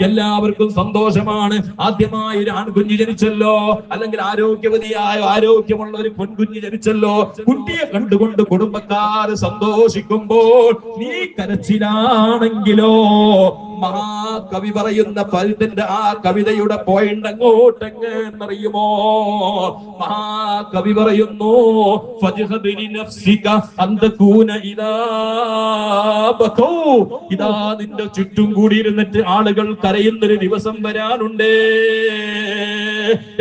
എല്ലാവർക്കും സന്തോഷമാണ്. ആദ്യമായി ഒരു ആൺകുഞ്ഞ് ജനിച്ചല്ലോ, അല്ലെങ്കിൽ ആരോഗ്യമുള്ള ഒരു പെൺകുഞ്ഞ് ജനിച്ചല്ലോ. കുട്ടിയെ കണ്ടുകൊണ്ട് കുടുംബക്കാർ സന്തോഷിക്കുമ്പോൾ നീ കരച്ചിലാണെങ്കിലോ, മഹാകവി പറയുന്ന പൽത്തിന്റെ ആ കവിതയുടെ പോയിന്റ് അങ്ങോട്ടെന്നറിയുമോ? മഹാകവി പറയുന്നു, ഇതാ നിന്റെ ചുറ്റും കൂടിയിരുന്നിട്ട് ആളുകൾ കരയുന്നൊരു ദിവസം വരാനുണ്ടേ.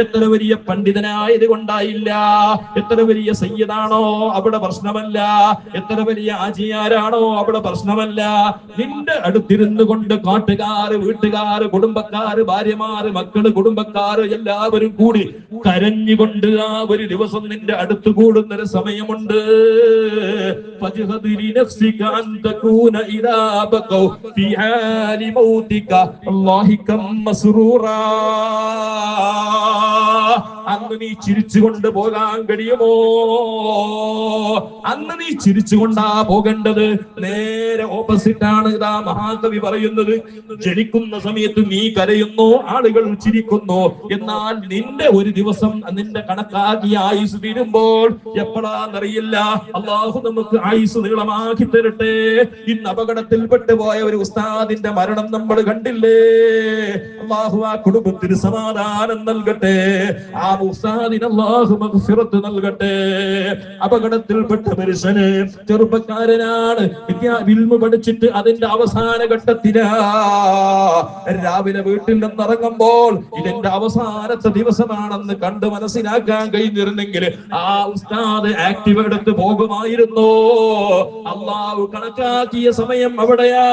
എത്ര വലിയ പണ്ഡിതനായത് കൊണ്ടായില്ല, എത്ര വലിയ സയ്യിദാണോ അവിടെ പ്രശ്നമല്ല, എത്ര വലിയ ആജിയാരാണോ അവിടെ പ്രശ്നമല്ല. നിന്റെ അടുത്തിരുന്നു കൊണ്ട് നാട്ടുകാര്, വീട്ടുകാര്, കുടുംബക്കാര്, ഭാര്യമാര്, മക്കള്, കുടുംബക്കാര് എല്ലാവരും കൂടി കരഞ്ഞുകൊണ്ട് ആ ഒരു ദിവസം നിന്റെ അടുത്ത് കൂടുന്നൊരു സമയമുണ്ട്. അന്ന് നീ ചിരിച്ചുകൊണ്ട് പോകാൻ കഴിയുമോ? അന്ന് നീ ചിരിച്ചുകൊണ്ടാ പോകേണ്ടത്. നേരെ ഓപ്പോസിറ്റ് ആണ് ഇതാ മഹാകവി പറയുന്നത്. ജനിക്കുന്ന സമയത്ത് നീ കരയുന്നു, ആളുകൾ ചിരിക്കുന്നു. എന്നാൽ നിന്റെ ഒരു ദിവസം, നിന്റെ കണക്കാക്കിയ ആയുസ് തീരുമ്പോൾ എപ്പോഴാന്നറിയില്ല. അള്ളാഹു നമുക്ക് ആയുസ് നീളമാക്കി തരട്ടെ. ഇന്ന് അപകടത്തിൽപ്പെട്ടു പോയ ഒരു ഉസ്താദിന്റെ മരണം നമ്മൾ കണ്ടില്ലേ? അള്ളാഹു ആ കുടുംബത്തിന് സമാധാനം നൽകട്ടെ. ആ ഉസ്താദിന് അല്ലാഹു മഗ്ഫിറത്ത് നൽകട്ടെ. അപകടത്തിൽപ്പെട്ട മനുഷ്യന്, ചെറുപ്പക്കാരനാണ്, ഇൽമു പഠിച്ചിട്ട് അതിന്റെ അവസാന ഘട്ടത്തിലാ. രാവിലെ വീട്ടിൽ നിന്നിറങ്ങുമ്പോൾ ഇതെന്റെ അവസാനത്തെ ദിവസമാണെന്ന് കണ്ട് മനസ്സിലാക്കാൻ കഴിഞ്ഞിരുന്നെങ്കിൽ ആ ഉസ്താദ് ആക്റ്റീവ് എടുത്ത് പോകുമായിരുന്നു. അള്ളാഹു കണക്കാക്കിയ സമയം അവിടെയാ.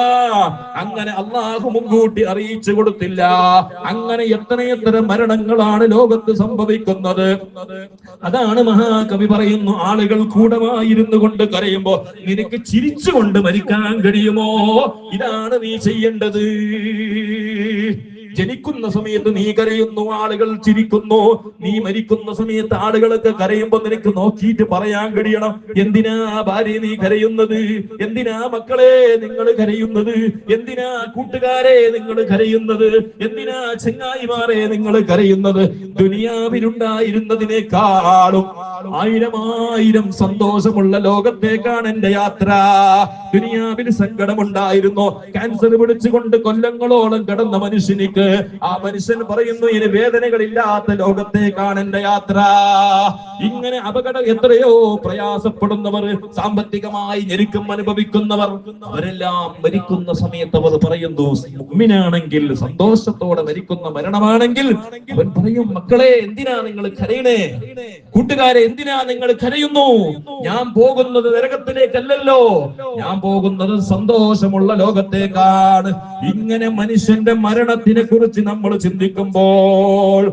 അങ്ങനെ അള്ളാഹു മുൻകൂട്ടി അറിയിച്ചു കൊടുത്തില്ല. അങ്ങനെ എത്രയെത്ര മരണങ്ങളാണ് ലോകത്ത് സംഭവിക്കുന്നത്. അതാണ് മഹാകവി പറയുന്നു, ആളുകൾ കൂടമായിരുന്നു കൊണ്ട് കരയുമ്പോ നിനക്ക് ചിരിച്ചുകൊണ്ട് മരിക്കാൻ കഴിയുമോ? ഇതാണ് നീ ചെയ്യേണ്ടത്. ജനിക്കുന്ന സമയത്ത് നീ കരയുന്നു, ആളുകൾ ചിരിക്കുന്നു. നീ മരിക്കുന്ന സമയത്ത് ആളുകളൊക്കെ കരയുമ്പോ നിനക്ക് നോക്കിയിട്ട് പറയാൻ കഴിയണം, എന്തിനാ ഭാര്യ നീ കരയുന്നത്? എന്തിനാ മക്കളെ നിങ്ങൾ കരയുന്നത്? എന്തിനാ കൂട്ടുകാരെ നിങ്ങൾ കരയുന്നത്? എന്തിനാ ചങ്ങായിമാരെ നിങ്ങൾ കരയുന്നത്? ദുനിയാവിലുണ്ടായിരുന്നതിനേക്കാളും ആയിരം സന്തോഷമുള്ള ലോകത്തേക്കാണ് എന്റെ യാത്ര. ദുനിയാവിൽ സങ്കടമുണ്ടായിരുന്നു, ക്യാൻസർ പിടിച്ചുകൊണ്ട് കൊല്ലങ്ങളോളം കിടന്ന മനുഷ്യനിക്ക് ആ മനുഷ്യൻ പറയുന്നു, ഇനി വേദനകളില്ലാത്ത ലോകത്തേക്കാണ് എന്റെ യാത്ര. ഇങ്ങനെ അപകടം എത്രയോ പ്രയാസപ്പെടുന്നവർ, സാമ്പത്തികമായി ഞെരുക്കം അനുഭവിക്കുന്നവർ, അവരെല്ലാം മരിക്കുന്ന സമയത്ത് അവർ പറയുന്നു, മുഅ്മിനാണെങ്കിൽ സന്തോഷത്തോടെ മരിക്കുന്ന മരണമാണെങ്കിൽ അവൻ പറയും, മക്കളെ എന്തിനാ നിങ്ങൾ കരയണേ? കൂട്ടുകാരെ എന്തിനാ നിങ്ങൾ കരയുന്നു? ഞാൻ പോകുന്നത് നരകത്തിലേക്കല്ലല്ലോ, ഞാൻ പോകുന്നത് സന്തോഷമുള്ള ലോകത്തേക്കാണ്. ഇങ്ങനെ മനുഷ്യന്റെ മരണത്തിനെ കുറിച്ച് നമ്മൾ ചിന്തിക്കുമ്പോൾ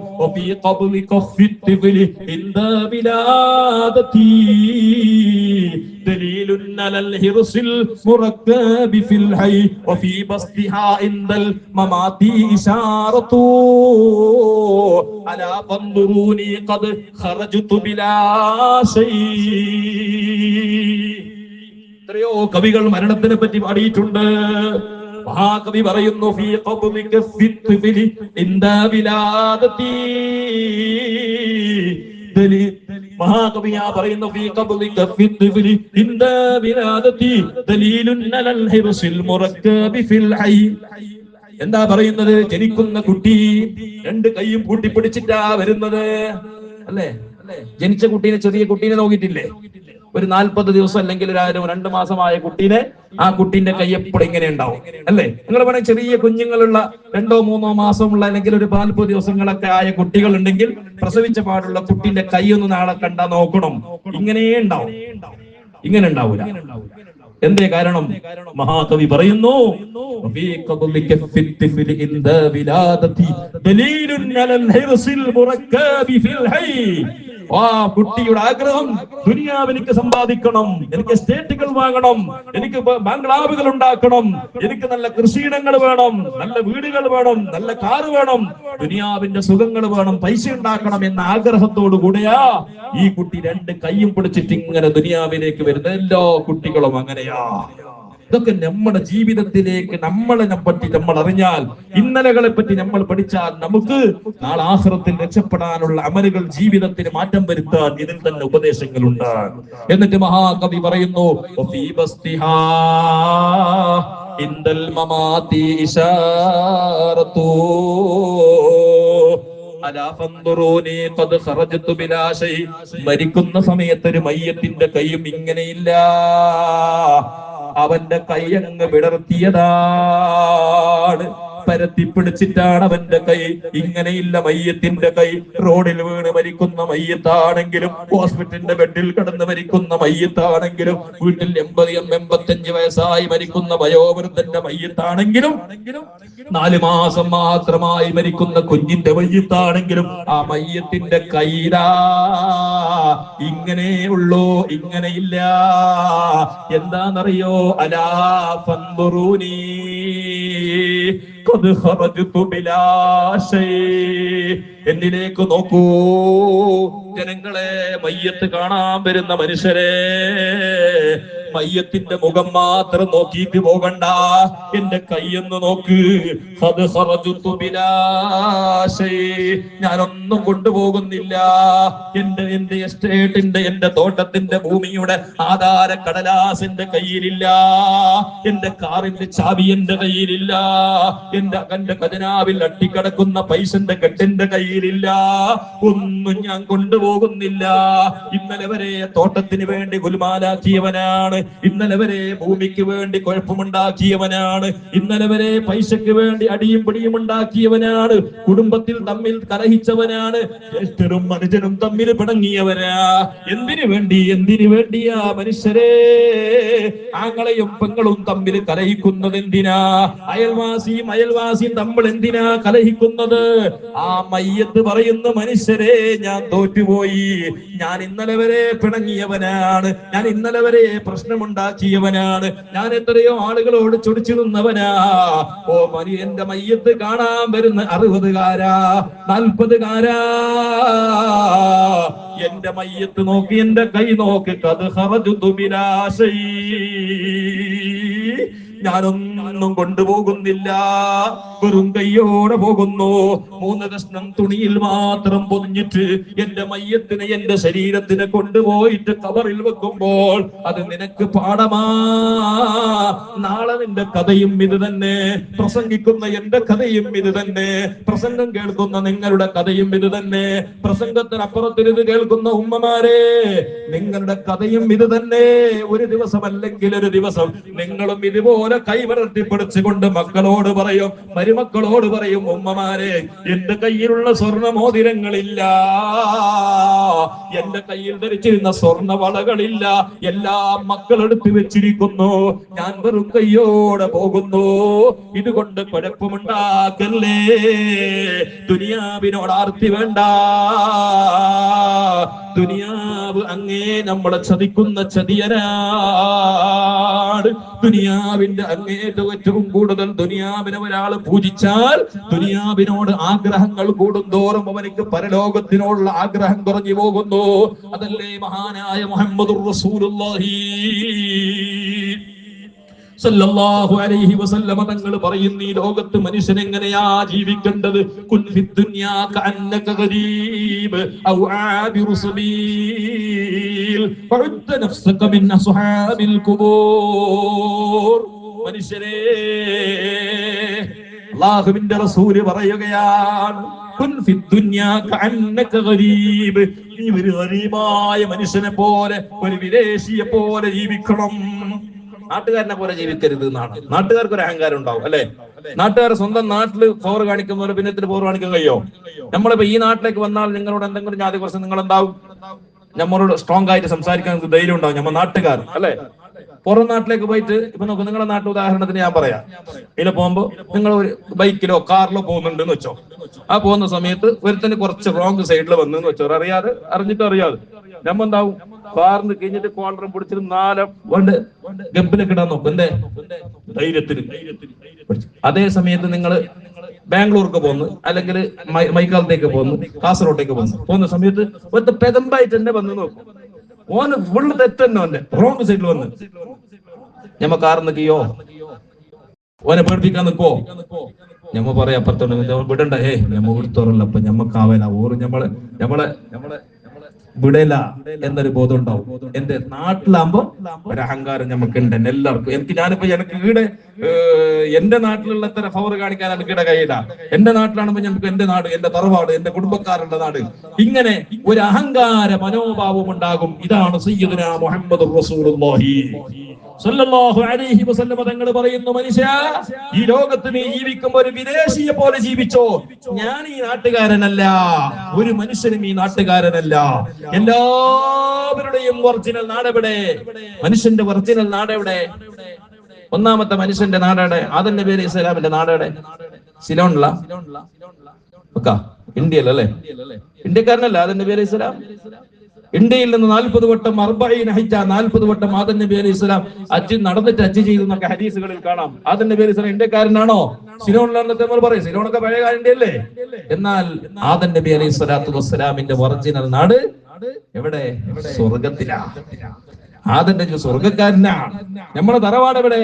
دليل على الحرص المركب في الحي وفي بسطها عند الممات إشارة ألا فانظروني قد خرجت بلا شيء. എത്രയോ കവികൾ മരണത്തിനെ പറ്റി പാടിയിട്ടുണ്ട്. മഹാകവി പറയുന്നു, ഫീ ഖബ്ലിക ഫിത്ഫിലി ഇന്ദാ വിലാദതി. മഹാകവിയാ പറയുന്നു, ഫീ ഖബ്ലിക ഫിത്ഫിലി ഇന്ദാ വിലാദതി ദലീലുൻ അലൽ ഹിർസിൽ മുറക്കബി ഫിൽ ഹൈ. എന്താ പറയുന്നത്? ജനിക്കുന്ന കുട്ടി രണ്ട് കൈയും കൂട്ടിപ്പിടിച്ചിട്ടാ വരുന്നത്, അല്ലേ? ജനിച്ച കുട്ടീനെ, ചെറിയ കുട്ടീനെ നോക്കിയിട്ടില്ലേ? ഒരു 40 ദിവസം അല്ലെങ്കിൽ ഒരു 2 മാസമായ കുട്ടീനെ, ആ കുട്ടീന്റെ കൈ എപ്പോഴും ഇങ്ങനെ ഉണ്ടാവും, അല്ലേ? നിങ്ങൾ വേണമെങ്കിൽ ചെറിയ കുഞ്ഞുങ്ങളുള്ള 2-3 മാസമുള്ള അല്ലെങ്കിൽ ഒരു 40 ദിവസങ്ങളൊക്കെ ആയ കുട്ടികൾ ഉണ്ടെങ്കിൽ പ്രസവിച്ച പാടുള്ള കുട്ടീന്റെ കൈ ഒന്ന് നാളെ കണ്ടാ നോക്കണം, ഇങ്ങനെ ഉണ്ടാവും. ഇങ്ങനെ ഉണ്ടാവൂല. എന്തേ കാരണം? മഹാകവി പറയുന്നു, ആ കുട്ടിയുടെ ആഗ്രഹം, ദുനിയാവ് എനിക്ക് സമ്പാദിക്കണം, എനിക്ക് എസ്റ്റേറ്റുകൾ വാങ്ങണം, എനിക്ക് ബംഗ്ലാവുകൾ ഉണ്ടാക്കണം, എനിക്ക് നല്ല കൃഷിയിടങ്ങൾ വേണം, നല്ല വീടുകൾ വേണം, നല്ല കാറ് വേണം, ദുനിയാവിന്റെ സുഖങ്ങൾ വേണം, പൈസ ഉണ്ടാക്കണം എന്ന ആഗ്രഹത്തോടു കൂടെയാ ഈ കുട്ടി 2 കൈയും പിടിച്ചിട്ട് ഇങ്ങനെ ദുനിയാവിലേക്ക് വരുന്ന എല്ലാ കുട്ടികളും അങ്ങനെയാ. ഇതൊക്കെ നമ്മുടെ ജീവിതത്തിലേക്ക് നമ്മളെ പറ്റി നമ്മൾ അറിഞ്ഞാൽ, ഇന്നലകളെ പറ്റി നമ്മൾ പഠിച്ചാൽ, നമുക്ക് നാളെ ആഖിറത്തിൽ രക്ഷപ്പെടാനുള്ള അമലുകൾ, ജീവിതത്തിന് മാറ്റം വരുത്താൻ ഇതിൽ തന്നെ ഉപദേശങ്ങളുണ്ട്. എന്നിട്ട് മഹാകവി പറയുന്നു, ഇൻദൽ മമാതി ഇശാറതു അലാ ഫൻദുറൂനി ഖദ് ഖറജ്തു ബിലാ ശൈ. മരിക്കുന്ന സമയത്ത് ഒരു മയ്യത്തിന്റെ കൈയും ഇങ്ങനെയില്ല, അവന്റെ കൈ അങ്ങ് വിടർത്തിയതാണ്, പരത്തി പിടിച്ചിട്ടാണ് അവന്റെ കൈ. ഇങ്ങനെയില്ല മയ്യത്തിന്റെ കൈ. റോഡിൽ വീണ് മരിക്കുന്ന മയ്യത്താണെങ്കിലും, ഹോസ്പിറ്റലിന്റെ ബെഡിൽ കിടന്ന് മരിക്കുന്ന മയ്യത്താണെങ്കിലും, വീട്ടിൽ 80-85 വയസ്സായി മരിക്കുന്ന വയോവൃദ്ധന്റെ മയ്യത്താണെങ്കിലും, 4 മാസം മാത്രമായി മരിക്കുന്ന കുഞ്ഞിന്റെ മയ്യത്താണെങ്കിലും, ആ മയ്യത്തിന്റെ കൈരാ ഇങ്ങനെ ഉള്ളൂ, ഇങ്ങനെയില്ല. എന്താന്നറിയോ? അലാ ഫൻദുറൂനി ഖദ് ഖറജ്തു ബിലാ ശൈ. എന്നിലേക്ക് നോക്കൂ ജനങ്ങളെ, മയ്യത്ത് കാണാൻ വരുന്ന മനുഷ്യരെ, മയ്യത്തിന്റെ മുഖം മാത്രം നോക്കിയിട്ട് പോകണ്ട, എന്റെ കൈയൊന്ന് നോക്ക്. ഖദ് ഖറജ്തു ബിലാ ശൈ. ഞാനൊന്നും കൊണ്ടുപോകുന്നില്ല. എന്റെ എസ്റ്റേറ്റിന്റെ, എന്റെ തോട്ടത്തിന്റെ ഭൂമിയുടെ ആധാര കടലാസിന്റെ കയ്യിലില്ല, എന്റെ കാറിന്റെ ചാവി എന്റെ കയ്യിലില്ല, എന്റെ ഖജനാവിൽ അട്ടിക്കിടക്കുന്ന പൈസന്റെ കെട്ടിന്റെ കയ്യിലില്ല, ഒന്നും ഞാൻ കൊണ്ടുപോകുന്നില്ല. ഇന്നലെ വരെ തോട്ടത്തിന് വേണ്ടി ഗുൽമാലാക്കിയവനാണ്, ഇന്നലെ വരെ ഭൂമിക്ക് വേണ്ടി കുഴപ്പമുണ്ടാക്കിയവനാണ്, ഇന്നലെ വരെ പൈസക്ക് വേണ്ടി അടിയും പിടിയും ഉണ്ടാക്കിയവനാണ്, കുടുംബത്തിൽ തമ്മിൽ കലഹിച്ചവനാണ്, ജ്യേഷ്ഠരും അനുജനും തമ്മിൽ പിണങ്ങിയവനാ. എന്തിനു വേണ്ടിയാ മനുഷ്യരെ ആങ്ങളെയും പെങ്ങളും തമ്മിൽ കലഹിക്കുന്നത്? എന്തിനാ? അയൽവാസിയും തമ്മിൽ എന്തിനാ കലഹിക്കുന്നത്? ആ മയ്യത്ത് പറയുന്ന മനുഷ്യരെ, ഞാൻ തോറ്റുപോയി, ഞാൻ ഇന്നലെ വരെ പിണങ്ങിയവനാണ്, ഞാൻ ഇന്നലെ വരെ പ്രശ്നമുണ്ടാക്കിയവനാണ്, ഞാൻ എത്രയോ ആളുകളോട് ചൊടിച്ചു നിന്നവനാ. ഓ എന്റെ മയ്യത്ത് കാണാൻ വരുന്ന 60-കാരാ 40-കാരാ, എന്റെ മയ്യത്ത് നോക്കി, എന്റെ കൈ നോക്കി. ഖദ് ഖറജ്തു ബിലാ ശൈ. ഞാനൊന്നും കൊണ്ടുപോകുന്നില്ല, വെറും കയ്യോടെ പോകുന്നു. 3 കഷ്ണം തുണിയിൽ മാത്രം പൊതിഞ്ഞിട്ട് എന്റെ മയ്യത്തിനെ, എന്റെ ശരീരത്തിനെ കൊണ്ടുപോയിട്ട് കബറിൽ വെക്കുമ്പോൾ അത് നിനക്ക് പാഠമാ. നാളെ നിന്റെ കഥയും ഇത് തന്നെ, പ്രസംഗിക്കുന്ന എന്റെ കഥയും ഇത് തന്നെ, പ്രസംഗം കേൾക്കുന്ന നിങ്ങളുടെ കഥയും ഇത് തന്നെ, പ്രസംഗത്തിനപ്പുറത്തിരുന്ന് കേൾക്കുന്ന ഉമ്മമാരെ, നിങ്ങളുടെ കഥയും ഇത് തന്നെ. ഒരു ദിവസം അല്ലെങ്കിൽ ഒരു ദിവസം നിങ്ങളും ഇതുപോലെ കൈവരത്തി പിടിച്ചുകൊണ്ട് മക്കളോട് പറയും, മരുമക്കളോട് പറയും, ഉമ്മമാരെ, എന്റെ കയ്യിലുള്ള സ്വർണ്ണ മോതിരങ്ങളില്ല, എന്റെ കയ്യിൽ ധരിച്ചിരുന്ന സ്വർണ്ണ വളകളില്ല, എല്ലാം മക്കളെടുത്ത് വെച്ചിരിക്കുന്നു, ഞാൻ വെറും കയ്യോടെ പോകുന്നു. ഇതുകൊണ്ട് കുഴപ്പമുണ്ടാക്കല്ലേ. ദുനിയാവിനോട് ആർത്തി വേണ്ട. ദുനിയാവ് അങ്ങേ നമ്മളെ ചതിക്കുന്ന ചതിയനാണ്. ദുനിയാവിന്റെ ഏറ്റവും കൂടുതൽ ദുനിയാവിനെ ഒരാൾ പൂജിച്ചാൽ, ദുനിയാവിനോട് ആഗ്രഹങ്ങൾ കൂടുന്തോറും അവനിക്ക് പരലോകത്തിനോടുള്ള ആഗ്രഹം കുറഞ്ഞു പോകുന്നു. അതല്ലേ മഹാനായ മുഹമ്മദുർ റസൂലുള്ളാഹി സല്ലല്ലാഹു അലൈഹി വസല്ലമ തങ്ങൾ പറയുന്നു, ഈ ലോകത്ത് മനുഷ്യൻ എങ്ങനെയാ ജീവിക്കേണ്ടത്? കുൻ ഫിദ്ദുനിയാ കഅന്നക ഗരീബ് ഔ ആബിറു സബീൽ ഫഉദ്ദ നഫ്സക മിൻ അസ്ഹാബിൽ ഖുബൂർ. മനുഷ്യരെ, അല്ലാഹുവിന്റെ റസൂൽ പറയുകയാണ്, കുൻ ഫിദ്ദുനിയാ കഅന്നക ഗരീബ്. നീ ഒരു ഗരീബായ മനുഷ്യനെ പോലെ, ഒരു വിദേശിയെ പോലെ ജീവിക്കണം. നാട്ടുകാരനെ പോലെ ജീവിക്കരുത് എന്നാണ്. നാട്ടുകാർക്ക് ഒരു അഹങ്കാരം ഉണ്ടാവും, അല്ലെ? നാട്ടുകാർ സ്വന്തം നാട്ടില് പവർ കാണിക്കുന്നവരെ പിന്നെ പവർ കാണിക്കാൻ കഴിയോ? നമ്മളിപ്പോ ഈ നാട്ടിലേക്ക് വന്നാൽ നിങ്ങളോട് എന്തെങ്കിലും ജാതി കുറച്ച് നിങ്ങൾ എന്താവും? നമ്മളോട് സ്ട്രോങ് ആയിട്ട് സംസാരിക്കാൻ ധൈര്യം ഉണ്ടാവും നമ്മൾ നാട്ടുകാർ, അല്ലെ? പുറം നാട്ടിലേക്ക് പോയിട്ട് ഇപ്പൊ നോക്ക്, നിങ്ങളുടെ നാട്ടിൽ ഉദാഹരണത്തിന് ഞാൻ പറയാം. ഇതിൽ പോകുമ്പോ നിങ്ങൾ ഒരു ബൈക്കിലോ കാറിലോ പോകുന്നുണ്ടെന്ന് വെച്ചോ. ആ പോകുന്ന സമയത്ത് ഒരുത്തന് കുറച്ച് റോങ് സൈഡിൽ വന്നെന്ന് വെച്ചോ, അറിഞ്ഞിട്ടോ അറിയാതെ നമ്മ എന്താവും? കാറിന് കഴിഞ്ഞിട്ട് കോളറും പിടിച്ചിട്ട് 4 ഗപ്പിലൊക്കെ ഇടാൻ നോക്കും, എന്തേ? ധൈര്യത്തിന്. അതേ സമയത്ത് നിങ്ങൾ ബാംഗ്ലൂർക്ക് പോകുന്നു, അല്ലെങ്കിൽ മൈക്കാലത്തേക്ക് പോകുന്നു, കാസർഗോട്ടേക്ക് പോകുന്ന സമയത്ത് ഒരു പെതമ്പായിട്ട് തന്നെ വന്ന് നോക്കും. ഓന് ഫുള്ള് തെറ്റന്നെ, ഓന്റെ റോങ് സൈഡിൽ വന്ന് ഞമ്മ കാർ നിൽക്കിയോ ഓനെ പേടിപ്പിക്കാൻ നിൽക്കോ? ഞമ്മ പറയാ അപ്പുറത്തോണ്ട് വിടണ്ട, ഞമ്മ വിടുത്തോറല്ല, അപ്പൊ ഞമ്മക്കാവല ഓറ് ഞമ്മളെ വിടല എന്നൊരു ബോധം ഉണ്ടാവും. എന്റെ നാട്ടിലാകുമ്പോ ഒരു അഹങ്കാരം ഞമ്മക്കുണ്ട് എല്ലാവർക്കും. ഞാനിപ്പോ ഈടെ എന്റെ നാട്ടിലുള്ള എത്ര പവർ കാണിക്കാനാണ് ഈടെ കഴിയില്ല. എന്റെ നാട്ടിലാണെമ്പോ ഞങ്ങൾക്ക് എന്റെ നാട്, എന്റെ തറവാട്, എന്റെ കുടുംബക്കാരുടെ നാട്, ഇങ്ങനെ ഒരു അഹങ്കാര മനോഭാവം ഉണ്ടാകും. ഇതാണ് സയ്യിദുനാ മുഹമ്മദ് റസൂലുള്ളാഹി സല്ലല്ലാഹു അലൈഹി വസല്ലം തങ്ങൾ പറയുന്നു, മനുഷ്യ ഈ ലോകത്ത് നീ ജീവിക്കുമ്പോൾ ഒരു വിദേശിയെ പോലെ ജീവിച്ചോ. ഞാൻ ഈ നാട്ടുകാരനല്ല, ഒരു മനുഷ്യനും ഈ നാട്ടുകാരനല്ല. എല്ലാവരുടെയും ഒറിജിനൽ നാടെവിടെ? മനുഷ്യന്റെ ഒറിജിനൽ നാടെവിടെ? ഒന്നാമത്തെ മനുഷ്യന്റെ നാടെവിടെ? ആദം നബി അലൈഹി സ്വലാമിന്റെ നാടെവിടെ? സിലോണില ഇന്ത്യയിലല്ലേ? ഇന്ത്യക്കാരനല്ല ആദം നബി അലൈഹി സ്വലാം? ഇന്ത്യയിൽ നിന്ന് 40 വട്ടം 40 വട്ടം ആദം നബി അലൈഹി സ്വലാം ഹജ്ജ് നടന്നിട്ട് ഹജ്ജ് ചെയ്തു എന്നൊക്കെ ഹദീസുകളിൽ കാണാം. ആദം നബി അലൈഹി സ്വലാം ഇന്ത്യക്കാരനാണോ? സിലോണിലാണെന്ന് നമ്മൾ പറയും. സിലോണൊക്കെ പഴയ ഇന്ത്യയല്ലേ? എന്നാൽ ആദം നബി അലൈഹി സ്വലാത്തു വസ്സലാമിന്റെ ഒറിജിനൽ നാട് എവിടെ? സ്വർഗത്തിലാണ്. ആദം നബി സ്വർഗക്കാരനാണ്. നമ്മളെ തറവാട് എവിടെ?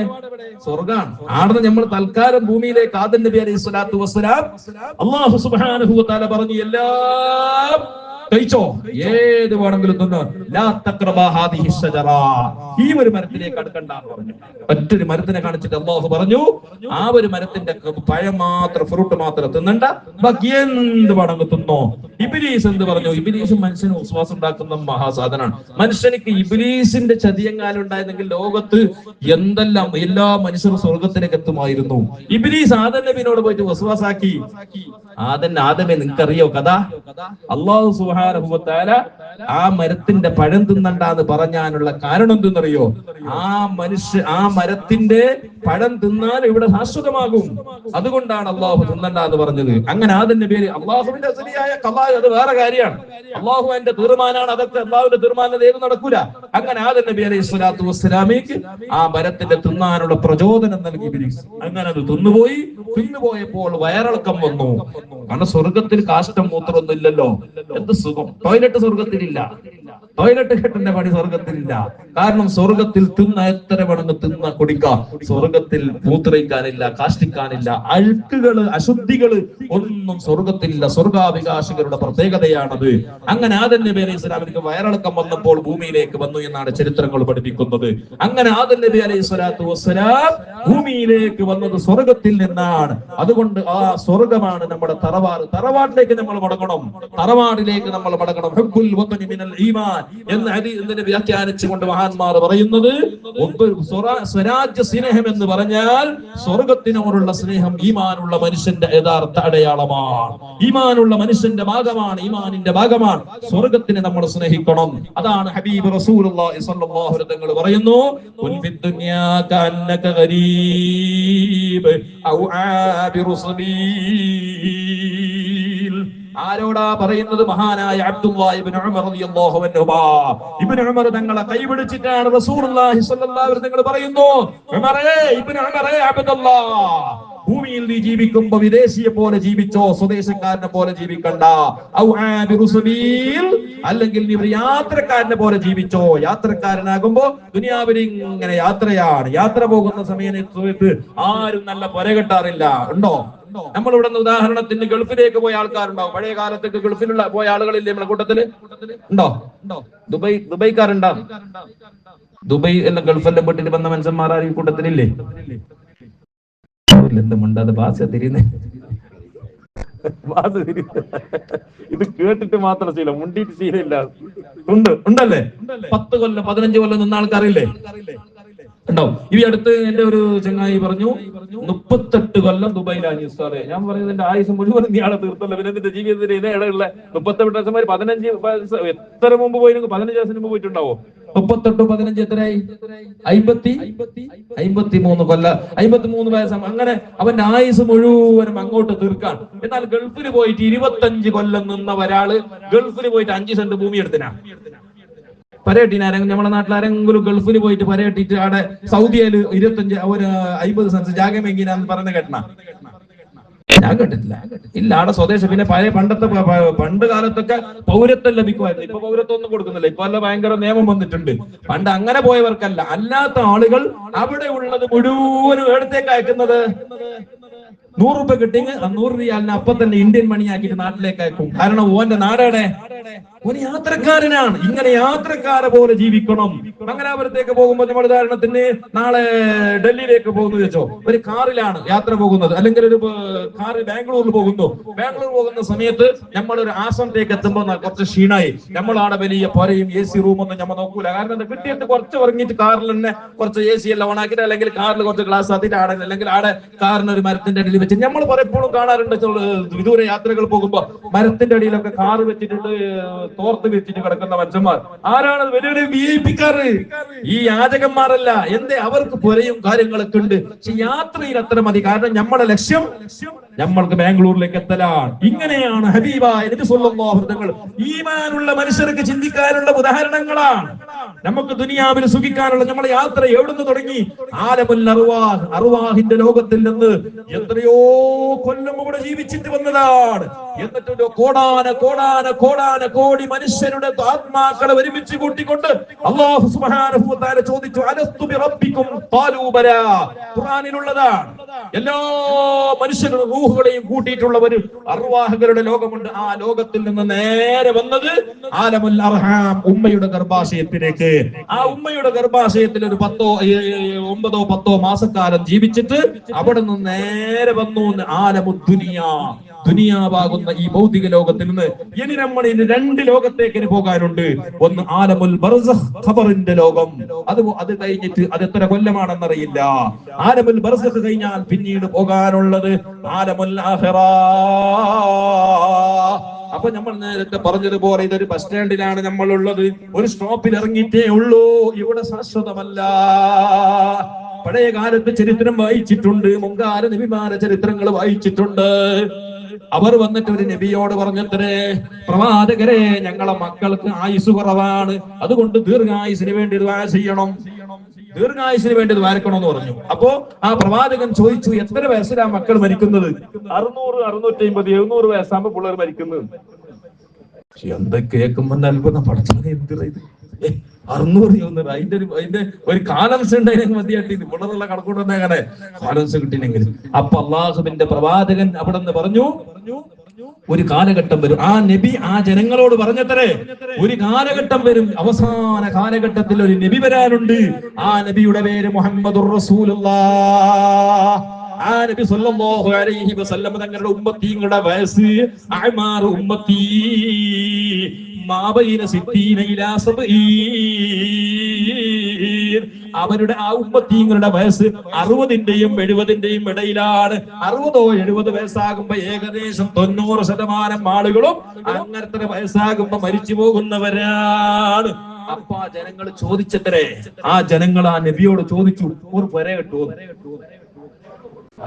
സ്വർഗാണ്. ആടുന്ന് നമ്മൾ തൽക്കാലം ഭൂമിയിലേക്ക് ആദം നബി അലൈഹി സ്വലാത്തു വസ്സലാം അല്ലാഹു സുബ്ഹാനഹു വ തആല പറഞ്ഞു, എല്ലാം കഴിച്ചോ, ഏത് വേണമെങ്കിലും തിന്നോ, ലാ തഖ്റബാ ഹാദിഹി ശജറ, ഈ ഒരു മരത്തിലേക്ക് അടുക്കണ്ട എന്ന് പറഞ്ഞു. മറ്റൊരു മരത്തിനെ കാണിച്ചിട്ട് അല്ലാഹു പറഞ്ഞു, ആ ഒരു മരത്തിന്റെ പഴം മാത്രം, ഫ്രൂട്ട് മാത്രം തിന്നണ്ട, ബാക്കി എന്ത് വേണമെങ്കിൽ തിന്നോ. ഇബ്ലീസ് എന്ത് പറഞ്ഞു? ഇബ്ലീസ് മനുഷ്യന് വിശ്വാസം ഉണ്ടാക്കുന്ന മഹാസാധനാണ്. മനുഷ്യനിക്ക് ഇബ്ലീസിന്റെ ചതിയങ്ങാലും ഉണ്ടായിരുന്നെങ്കിൽ ലോകത്ത് എന്തെല്ലാം എല്ലാ മനുഷ്യരും സ്വർഗത്തിലേക്ക് എത്തുമായിരുന്നു. ഇബ്ലീസ് ആദം നബിയോട് പോയിട്ട് വിശ്വാസാക്കി. ആദമേ നിങ്ങൾക്കറിയോ കഥ? അല്ലാഹു സുബ്ഹാനഹു വ തആല ആ മരത്തിന്റെ പഴം തിന്നണ്ടെന്ന് പറഞ്ഞാനുള്ള കാരണം എന്തെന്നറിയോ? ആ മരത്തിന്റെ പഴം തിന്നാൽ ഇവിടെ ശാശ്വതമാകും, അതുകൊണ്ടാണ് അള്ളാഹു തിന്നണ്ടെന്ന് പറഞ്ഞത്. അങ്ങനെ ആദം നബി അള്ളാഹുവിന്റെ അസലിയായ ഖളാ, അത് വേറെ കാര്യമാണ്. അള്ളാഹുവിന്റെ തീർമാനമാണ്, അതൊക്കെ അള്ളാഹുവിന്റെ തീർമാനം ഏത് നടക്കൂല. അങ്ങനെ ആദം നബി അലൈഹി സ്വലാത്തു വസ്സലാമിക്ക് ആ മരത്തിന്റെ തിന്നാനുള്ള പ്രചോദനം നൽകി ഇബ്ലീസ്. അങ്ങനെ അത് തിന്നുപോയപ്പോൾ വയറിളക്കം വന്നു. കാരണം സ്വർഗത്തിൽ കാഷ്ടം മൂത്രമൊന്നും ഇല്ലല്ലോ. എന്ത് സുഖം! ടോയ്ലറ്റ് സ്വർഗത്തിലില്ല, ടോയ്ലറ്റ് കെട്ടേണ്ട പണി സ്വർഗത്തിലില്ല. കാരണം സ്വർഗത്തിൽ എത്ര വേണമെന്ന് കുടിക്കാം. സ്വർഗത്തിൽ മൂത്രയിക്കാനില്ല, കാഷ്ടിക്കാനില്ല, അഴുക്കുകള് അശുദ്ധികള് ഒന്നും സ്വർഗത്തിലില്ല. സ്വർഗാഭികാശികളുടെ പ്രത്യേകതയാണത്. അങ്ങനെ ആദം നബി അലൈഹി സ്വലാമിക്ക് വയറിളക്കം വന്നപ്പോൾ ഭൂമിയിലേക്ക് വന്നു എന്നാണ് ചരിത്രങ്ങൾ പഠിപ്പിക്കുന്നത്. അങ്ങനെ ആദം നബി അലൈഹി സ്വലാത്തു വസ്സലാം ഭൂമിയിലേക്ക് വന്നത് സ്വർഗത്തിൽ നിന്നാണ്. അതുകൊണ്ട് ആ സ്വർഗമാണ് നമ്മുടെ തറവാട്. തറവാട്ടിലേക്ക് നമ്മൾ മടങ്ങണം, തറവാടിലേക്ക് നമ്മൾ മടങ്ങണം. ഹുബ്ബുൽ വതനി മിനൽ ഈമാൻ എന്ന് വ്യാഖ്യാനിച്ചുകൊണ്ട് മഹാന്മാർ പറയുന്നത്, സ്വരാജ്യ സ്നേഹം എന്ന് പറഞ്ഞാൽ സ്വർഗത്തിനോടുള്ള സ്നേഹം ഈമാനുള്ള മനുഷ്യന്റെ യഥാർത്ഥ അടയാളമാണ്. ഈമാനുള്ള മനുഷ്യന്റെ ഭാഗമാണ്, ഈമാനിന്റെ ഭാഗമാണ്. സ്വർഗത്തിനെ നമ്മൾ സ്നേഹിക്കണം. അതാണ് ഹബീബ് റസൂലുള്ളാഹി സ്വല്ലല്ലാഹു അലൈഹി വസല്ലം പറയുന്നു, ഖുൽ ഫിദ്ദുനിയാ കഅന്നക ഗരീബ് ഔ ആബിറു സബീൽ. ആരോടാ പറയുന്നത്? മഹാനായ അബ്ദുല്ലാഹി ഇബ്നു ഉമർ റളിയല്ലാഹു അൻഹുമാ. ഇബ്നു ഉമർ തങ്ങളെ കൈപിടിച്ചിട്ടാണ് റസൂലുള്ളാഹി സ്വല്ലല്ലാഹു അലൈഹി വസല്ലം പറയുന്നു, ഉമറേ, ഇബ്നു ഉമറേ, അബ്ദുല്ലാഹ്, ഭൂമിയിൽ നീ ജീവിക്കുമ്പോ വിദേശിയെ പോലെ ജീവിച്ചോ, സ്വദേശക്കാരനെ പോലെ ജീവിക്കണ്ട. ഔ ആബിറു സബീൽ, അല്ലെങ്കിൽ നീ ഒരു യാത്രക്കാരനെ പോലെ ജീവിച്ചോ. യാത്രക്കാരനാകുമ്പോ ദുനിയാവിൽ ഇങ്ങനെ യാത്രയാണ്. യാത്ര പോകുന്ന സമയത്ത് ആരും നല്ല പൊര കെട്ടാറില്ല. ഉണ്ടോ? നമ്മളിവിടെ നിന്ന് ഉദാഹരണത്തിന് ഗൾഫിലേക്ക് പോയ ആൾക്കാരുണ്ടാവും. പഴയ കാലത്തേക്ക് ഗൾഫിലുള്ള പോയ ആളുകളില്ലേ നമ്മുടെ കൂട്ടത്തില്? ഉണ്ടോ? ദുബൈക്കാരുണ്ടോ? ദുബൈ എല്ലാം ഗൾഫെല്ലാം പെട്ടിട്ട് വന്ന മനുഷ്യന്മാർ ഈ കൂട്ടത്തിലില്ലേ? എന്തുമുണ്ടാതെ ഭാഷ തിരിയുന്നേ, ഇത് കേട്ടിട്ട് മാത്രം ശീലം, മുണ്ടിട്ട് ശീലമില്ല. ഉണ്ടല്ലേ? 10 കൊല്ലം 15 കൊല്ലം നിന്ന ആൾക്കാരില്ലേ? ഉണ്ടാവും. ഈ അടുത്ത് എന്റെ ഒരു ചങ്ങായി പറഞ്ഞു, 38 കൊല്ലം ദുബൈയിലാണ് ഉസ്താദേ. ഞാൻ പറയുന്നത് എന്റെ ആയുസ് മുഴുവൻ നീയാളെ തീർത്തല്ല, പിന്നെ എന്റെ ജീവിതത്തിൽ ഇതേ ഇടയുള്ള 38 വർഷമാര് 15 എത്ര മുമ്പ് പോയിരുന്നു? 15 വർഷം മുമ്പ് പോയിട്ടുണ്ടാവോ? 38 15 എത്രയായി? 53 കൊല്ലം, 53 വയസ്സാണ്. അങ്ങനെ അവന്റെ ആയുസ് മുഴുവനും അങ്ങോട്ട് തീർക്കാൻ. എന്നാൽ ഗൾഫിൽ പോയിട്ട് 25 കൊല്ലം നിന്ന ഒരാള് ഗൾഫിൽ പോയിട്ട് 5 സെന്റ് ഭൂമി എടുത്തിനാ. പരേട്ടിനാരെങ്കിലും നമ്മുടെ നാട്ടിലാരെങ്കിലും ഗൾഫിൽ പോയിട്ട് പരേട്ടിട്ട് അവിടെ സൗദിയില് 50 സെന്റ് ജാഗമെങ്കിനാന്ന് പറഞ്ഞ കേട്ടണ. ഞാൻ കണ്ടിട്ടില്ല. ഇല്ല, അവിടെ സ്വദേശം. പിന്നെ പഴയ പണ്ട് കാലത്തൊക്കെ പൗരത്വം ലഭിക്കുമായിരുന്നു. ഇപ്പൊ പൗരത്വം ഒന്നും കൊടുക്കുന്നില്ല. ഇപ്പൊ അല്ല ഭയങ്കര നിയമം വന്നിട്ടുണ്ട്. പണ്ട് അങ്ങനെ പോയവർക്കല്ല, അല്ലാത്ത ആളുകൾ അവിടെ ഉള്ളത് മുഴുവനും എടുത്തേക്ക് അയക്കുന്നത് 100 രൂപ കിട്ടിയെങ്കിൽ 100 റിയാലിന് അപ്പൊ തന്നെ ഇന്ത്യൻ മണി ആക്കിയിട്ട് നാട്ടിലേക്ക് അയക്കും. കാരണം ഓന്റെ നാടേടെ ഒരു യാത്രക്കാരനാണ്. ഇങ്ങനെ യാത്രക്കാരെ പോലെ ജീവിക്കണം. മംഗലാപുരത്തേക്ക് പോകുമ്പോൾ നമ്മൾ ഉദാഹരണത്തിന് നാളെ ഡൽഹിയിലേക്ക് പോകുന്നത് വെച്ചോ, ഒരു കാറിലാണ് യാത്ര പോകുന്നത്, അല്ലെങ്കിൽ ഒരു കാറ് ബാംഗ്ലൂരിൽ പോകുന്നു. ബാംഗ്ലൂർ പോകുന്ന സമയത്ത് നമ്മൾ ഒരു ആശ്രമത്തേക്ക് എത്തുമ്പോൾ കുറച്ച് ക്ഷീണായി, നമ്മളാടെ വലിയ പൊരയും AC റൂമൊന്നും നമ്മൾ നോക്കൂല. കാരണം എന്താ, കിട്ടിയിട്ട് കുറച്ച് ഉറങ്ങിയിട്ട് കാറിൽ തന്നെ കുറച്ച് AC എല്ലാം ഓണാക്കിയിട്ട്, അല്ലെങ്കിൽ കാറിൽ കുറച്ച് ഗ്ലാസ് ആത്തിട്ട് ആടെ, അല്ലെങ്കിൽ ആടെ കാറിന് ഒരു മരത്തിന്റെ അടിയിൽ വെച്ച് നമ്മൾ പലപ്പോഴും കാണാറുണ്ട്. വിദൂര യാത്രകൾ പോകുമ്പോ മരത്തിന്റെ അടിയിലൊക്കെ കാറ് വെച്ചിട്ടുണ്ട്, തോർത്ത് വെച്ചിട്ട് കിടക്കുന്ന മനുഷ്യന്മാർ. ആരാണ്? വലിയ വലിയ VIP കാറ്. ഈ യാചകന്മാരല്ല. എന്തേ? അവർക്ക് പുരയും കാര്യങ്ങളൊക്കെ ഉണ്ട്. പക്ഷെ യാത്രയിൽ അത്ര മതി. കാരണം നമ്മുടെ ലക്ഷ്യം നമ്മൾക്ക് ബാംഗ്ലൂരിലേക്ക് എത്തലാണ്. ഇങ്ങനെയാണ് ഹബീബായ നബി സ്വല്ലല്ലാഹു അലൈഹി വസല്ലം ഈമാനുള്ള മനുഷ്യർക്ക് ചിന്തിക്കാനുള്ള ഉദാഹരണങ്ങളാണ്. നമുക്ക് ദുനിയാവിൽ സുഖിക്കാനുള്ള നമ്മുടെ യാത്ര എവിടുന്ന് തുടങ്ങി? ആലമുൽ അർവാഹ്, അർവാഹിന്റെ ലോകത്തിൽ നിന്ന് എത്രയോ കൊല്ലം ഇവിടെ ജീവിച്ചിട്ട് വന്നതാണ്. എന്നിട്ട് കോടി മനുഷ്യരുടെ ആത്മാക്കളെ ഒരുമിച്ച് കൂട്ടിക്കൊണ്ട് അല്ലാഹു സുബ്ഹാനഹു വ തആല ചോദിച്ചു, അലസ്തു ബിറബ്ബിക്കും ഖാലൂ ബലാ. ഖുർആനിലുള്ളതാണ്. എല്ലാ മനുഷ്യരുടെ റൂഹുകളെയും കൂട്ടിയിട്ടുള്ള ഒരു അർവാഹുകളുടെ ലോകമുണ്ട്. ആ ലോകത്തിൽ നിന്ന് നേരെ വന്നത് ആലമുൽ അർഹാം, ഉമ്മയുടെ ഗർഭാശയത്തിലേക്ക്. ആ ഉമ്മയുടെ ഗർഭാശയത്തിൽ ഒരു 9-10 മാസക്കാലം ജീവിച്ചിട്ട് അവിടെ നിന്ന് നേരെ വന്നു ആലമുദ്ദുനിയാ, ദുനിയാവാകുന്ന ഈ ഭൗതിക ലോകത്തിൽ നിന്ന്. ഇനി നമ്മൾ ഇനി 2 ലോകത്തേക്ക് പോകാനുണ്ട്. ഒന്ന് ആലമുൽ ബർസഖ്, ഖബറിന്റെ ലോകം. അത് കഴിഞ്ഞിട്ട് അത് എത്ര കൊല്ലമാണെന്നറിയില്ല. ആലമുൽ ബർസഖ് കഴിഞ്ഞാൽ പിന്നീട് പോകാനുള്ളത് ആലമുൽ ആഖിറ. അപ്പൊ നമ്മൾ നേരത്തെ പറഞ്ഞതുപോലെ ഇതൊരു ബസ് സ്റ്റാൻഡിലാണ് നമ്മൾ ഉള്ളത്. ഒരു സ്റ്റോപ്പിൽ ഇറങ്ങിയിട്ടേ ഉള്ളൂ. ഇവിടെ ശാശ്വതമല്ല. പഴയ കാലത്ത് ചരിത്രം വായിച്ചിട്ടുണ്ട്, മുൻകാല നബിമാരെ ചരിത്രങ്ങൾ വായിച്ചിട്ടുണ്ട്. അവർ വന്നിട്ട് ഒരു നബിയോട് പറഞ്ഞത്രേ, പ്രവാചകരെ, ഞങ്ങളെ മക്കൾക്ക് ആയുസ് കുറവാണ്, അതുകൊണ്ട് ദീർഘായുസിന് വേണ്ടി ദുആ ചെയ്യണം, ദീർഘായുസിന് വേണ്ടി ദ്വാരക്കണമെന്ന് പറഞ്ഞു. അപ്പോ ആ പ്രവാചകൻ ചോദിച്ചു, എത്ര വയസ്സിലാ മക്കൾ മരിക്കുന്നത്? 600, 650, 700 വയസ്സാകുമ്പോ പിള്ളേർ മരിക്കുന്നത്. എന്താ കേൾക്കുമ്പോ അത്ഭുതം. പഠിച്ചത് എന്തിനാ ഇത്? 600 അതിന്റെ ഒരു കാലംസ് ഉണ്ടായിരുന്നു മതിയായിട്ട്. ഇത് പിള്ളേരുള്ള കണക്കൂടെ അങ്ങനെ കാലംസ് കിട്ടിയില്ലെങ്കിൽ. അപ്പൊ അള്ളാഹുവിന്റെ പ്രവാചകൻ അവിടെ നിന്ന് പറഞ്ഞു, ഒരു കാലഘട്ടം വരും. ആ നബി ആ ജനങ്ങളോട് പറഞ്ഞത്രേ, ഒരു കാലഘട്ടം വരും, അവസാന കാലഘട്ടത്തിൽ ഒരു നബി വരാനുണ്ട്. ആ നബിയുടെ പേര് മുഹമ്മദുർ റസൂലുള്ളാഹ്. ആ നബി സല്ലല്ലാഹു അലൈഹി വസല്ലം തങ്ങളുടെ ഉമ്മത്തീങ്ങളുടെ വയസ്സ് അഅ്മാർ ഉമ്മത്തി മാബൈന 60 ഇലാ 70. അവരുടെ ആ ഉമ്മത്തീങ്ങളുടെ വയസ്സ് 60-ന്റെയും 70-ന്റെയും ഇടയിലാണ്. 60 or 70 വയസ്സാകുമ്പോ ഏകദേശം 90% ആളുകളും അങ്ങനത്തെ വയസ്സാകുമ്പോ മരിച്ചു പോകുന്നവരാണ്. അപ്പൊ ആ ജനങ്ങൾ ചോദിച്ചത്രേ, ആ ജനങ്ങൾ ആ നബിയോട് ചോദിച്ചു, ഒരു പുര കിട്ടുമോ?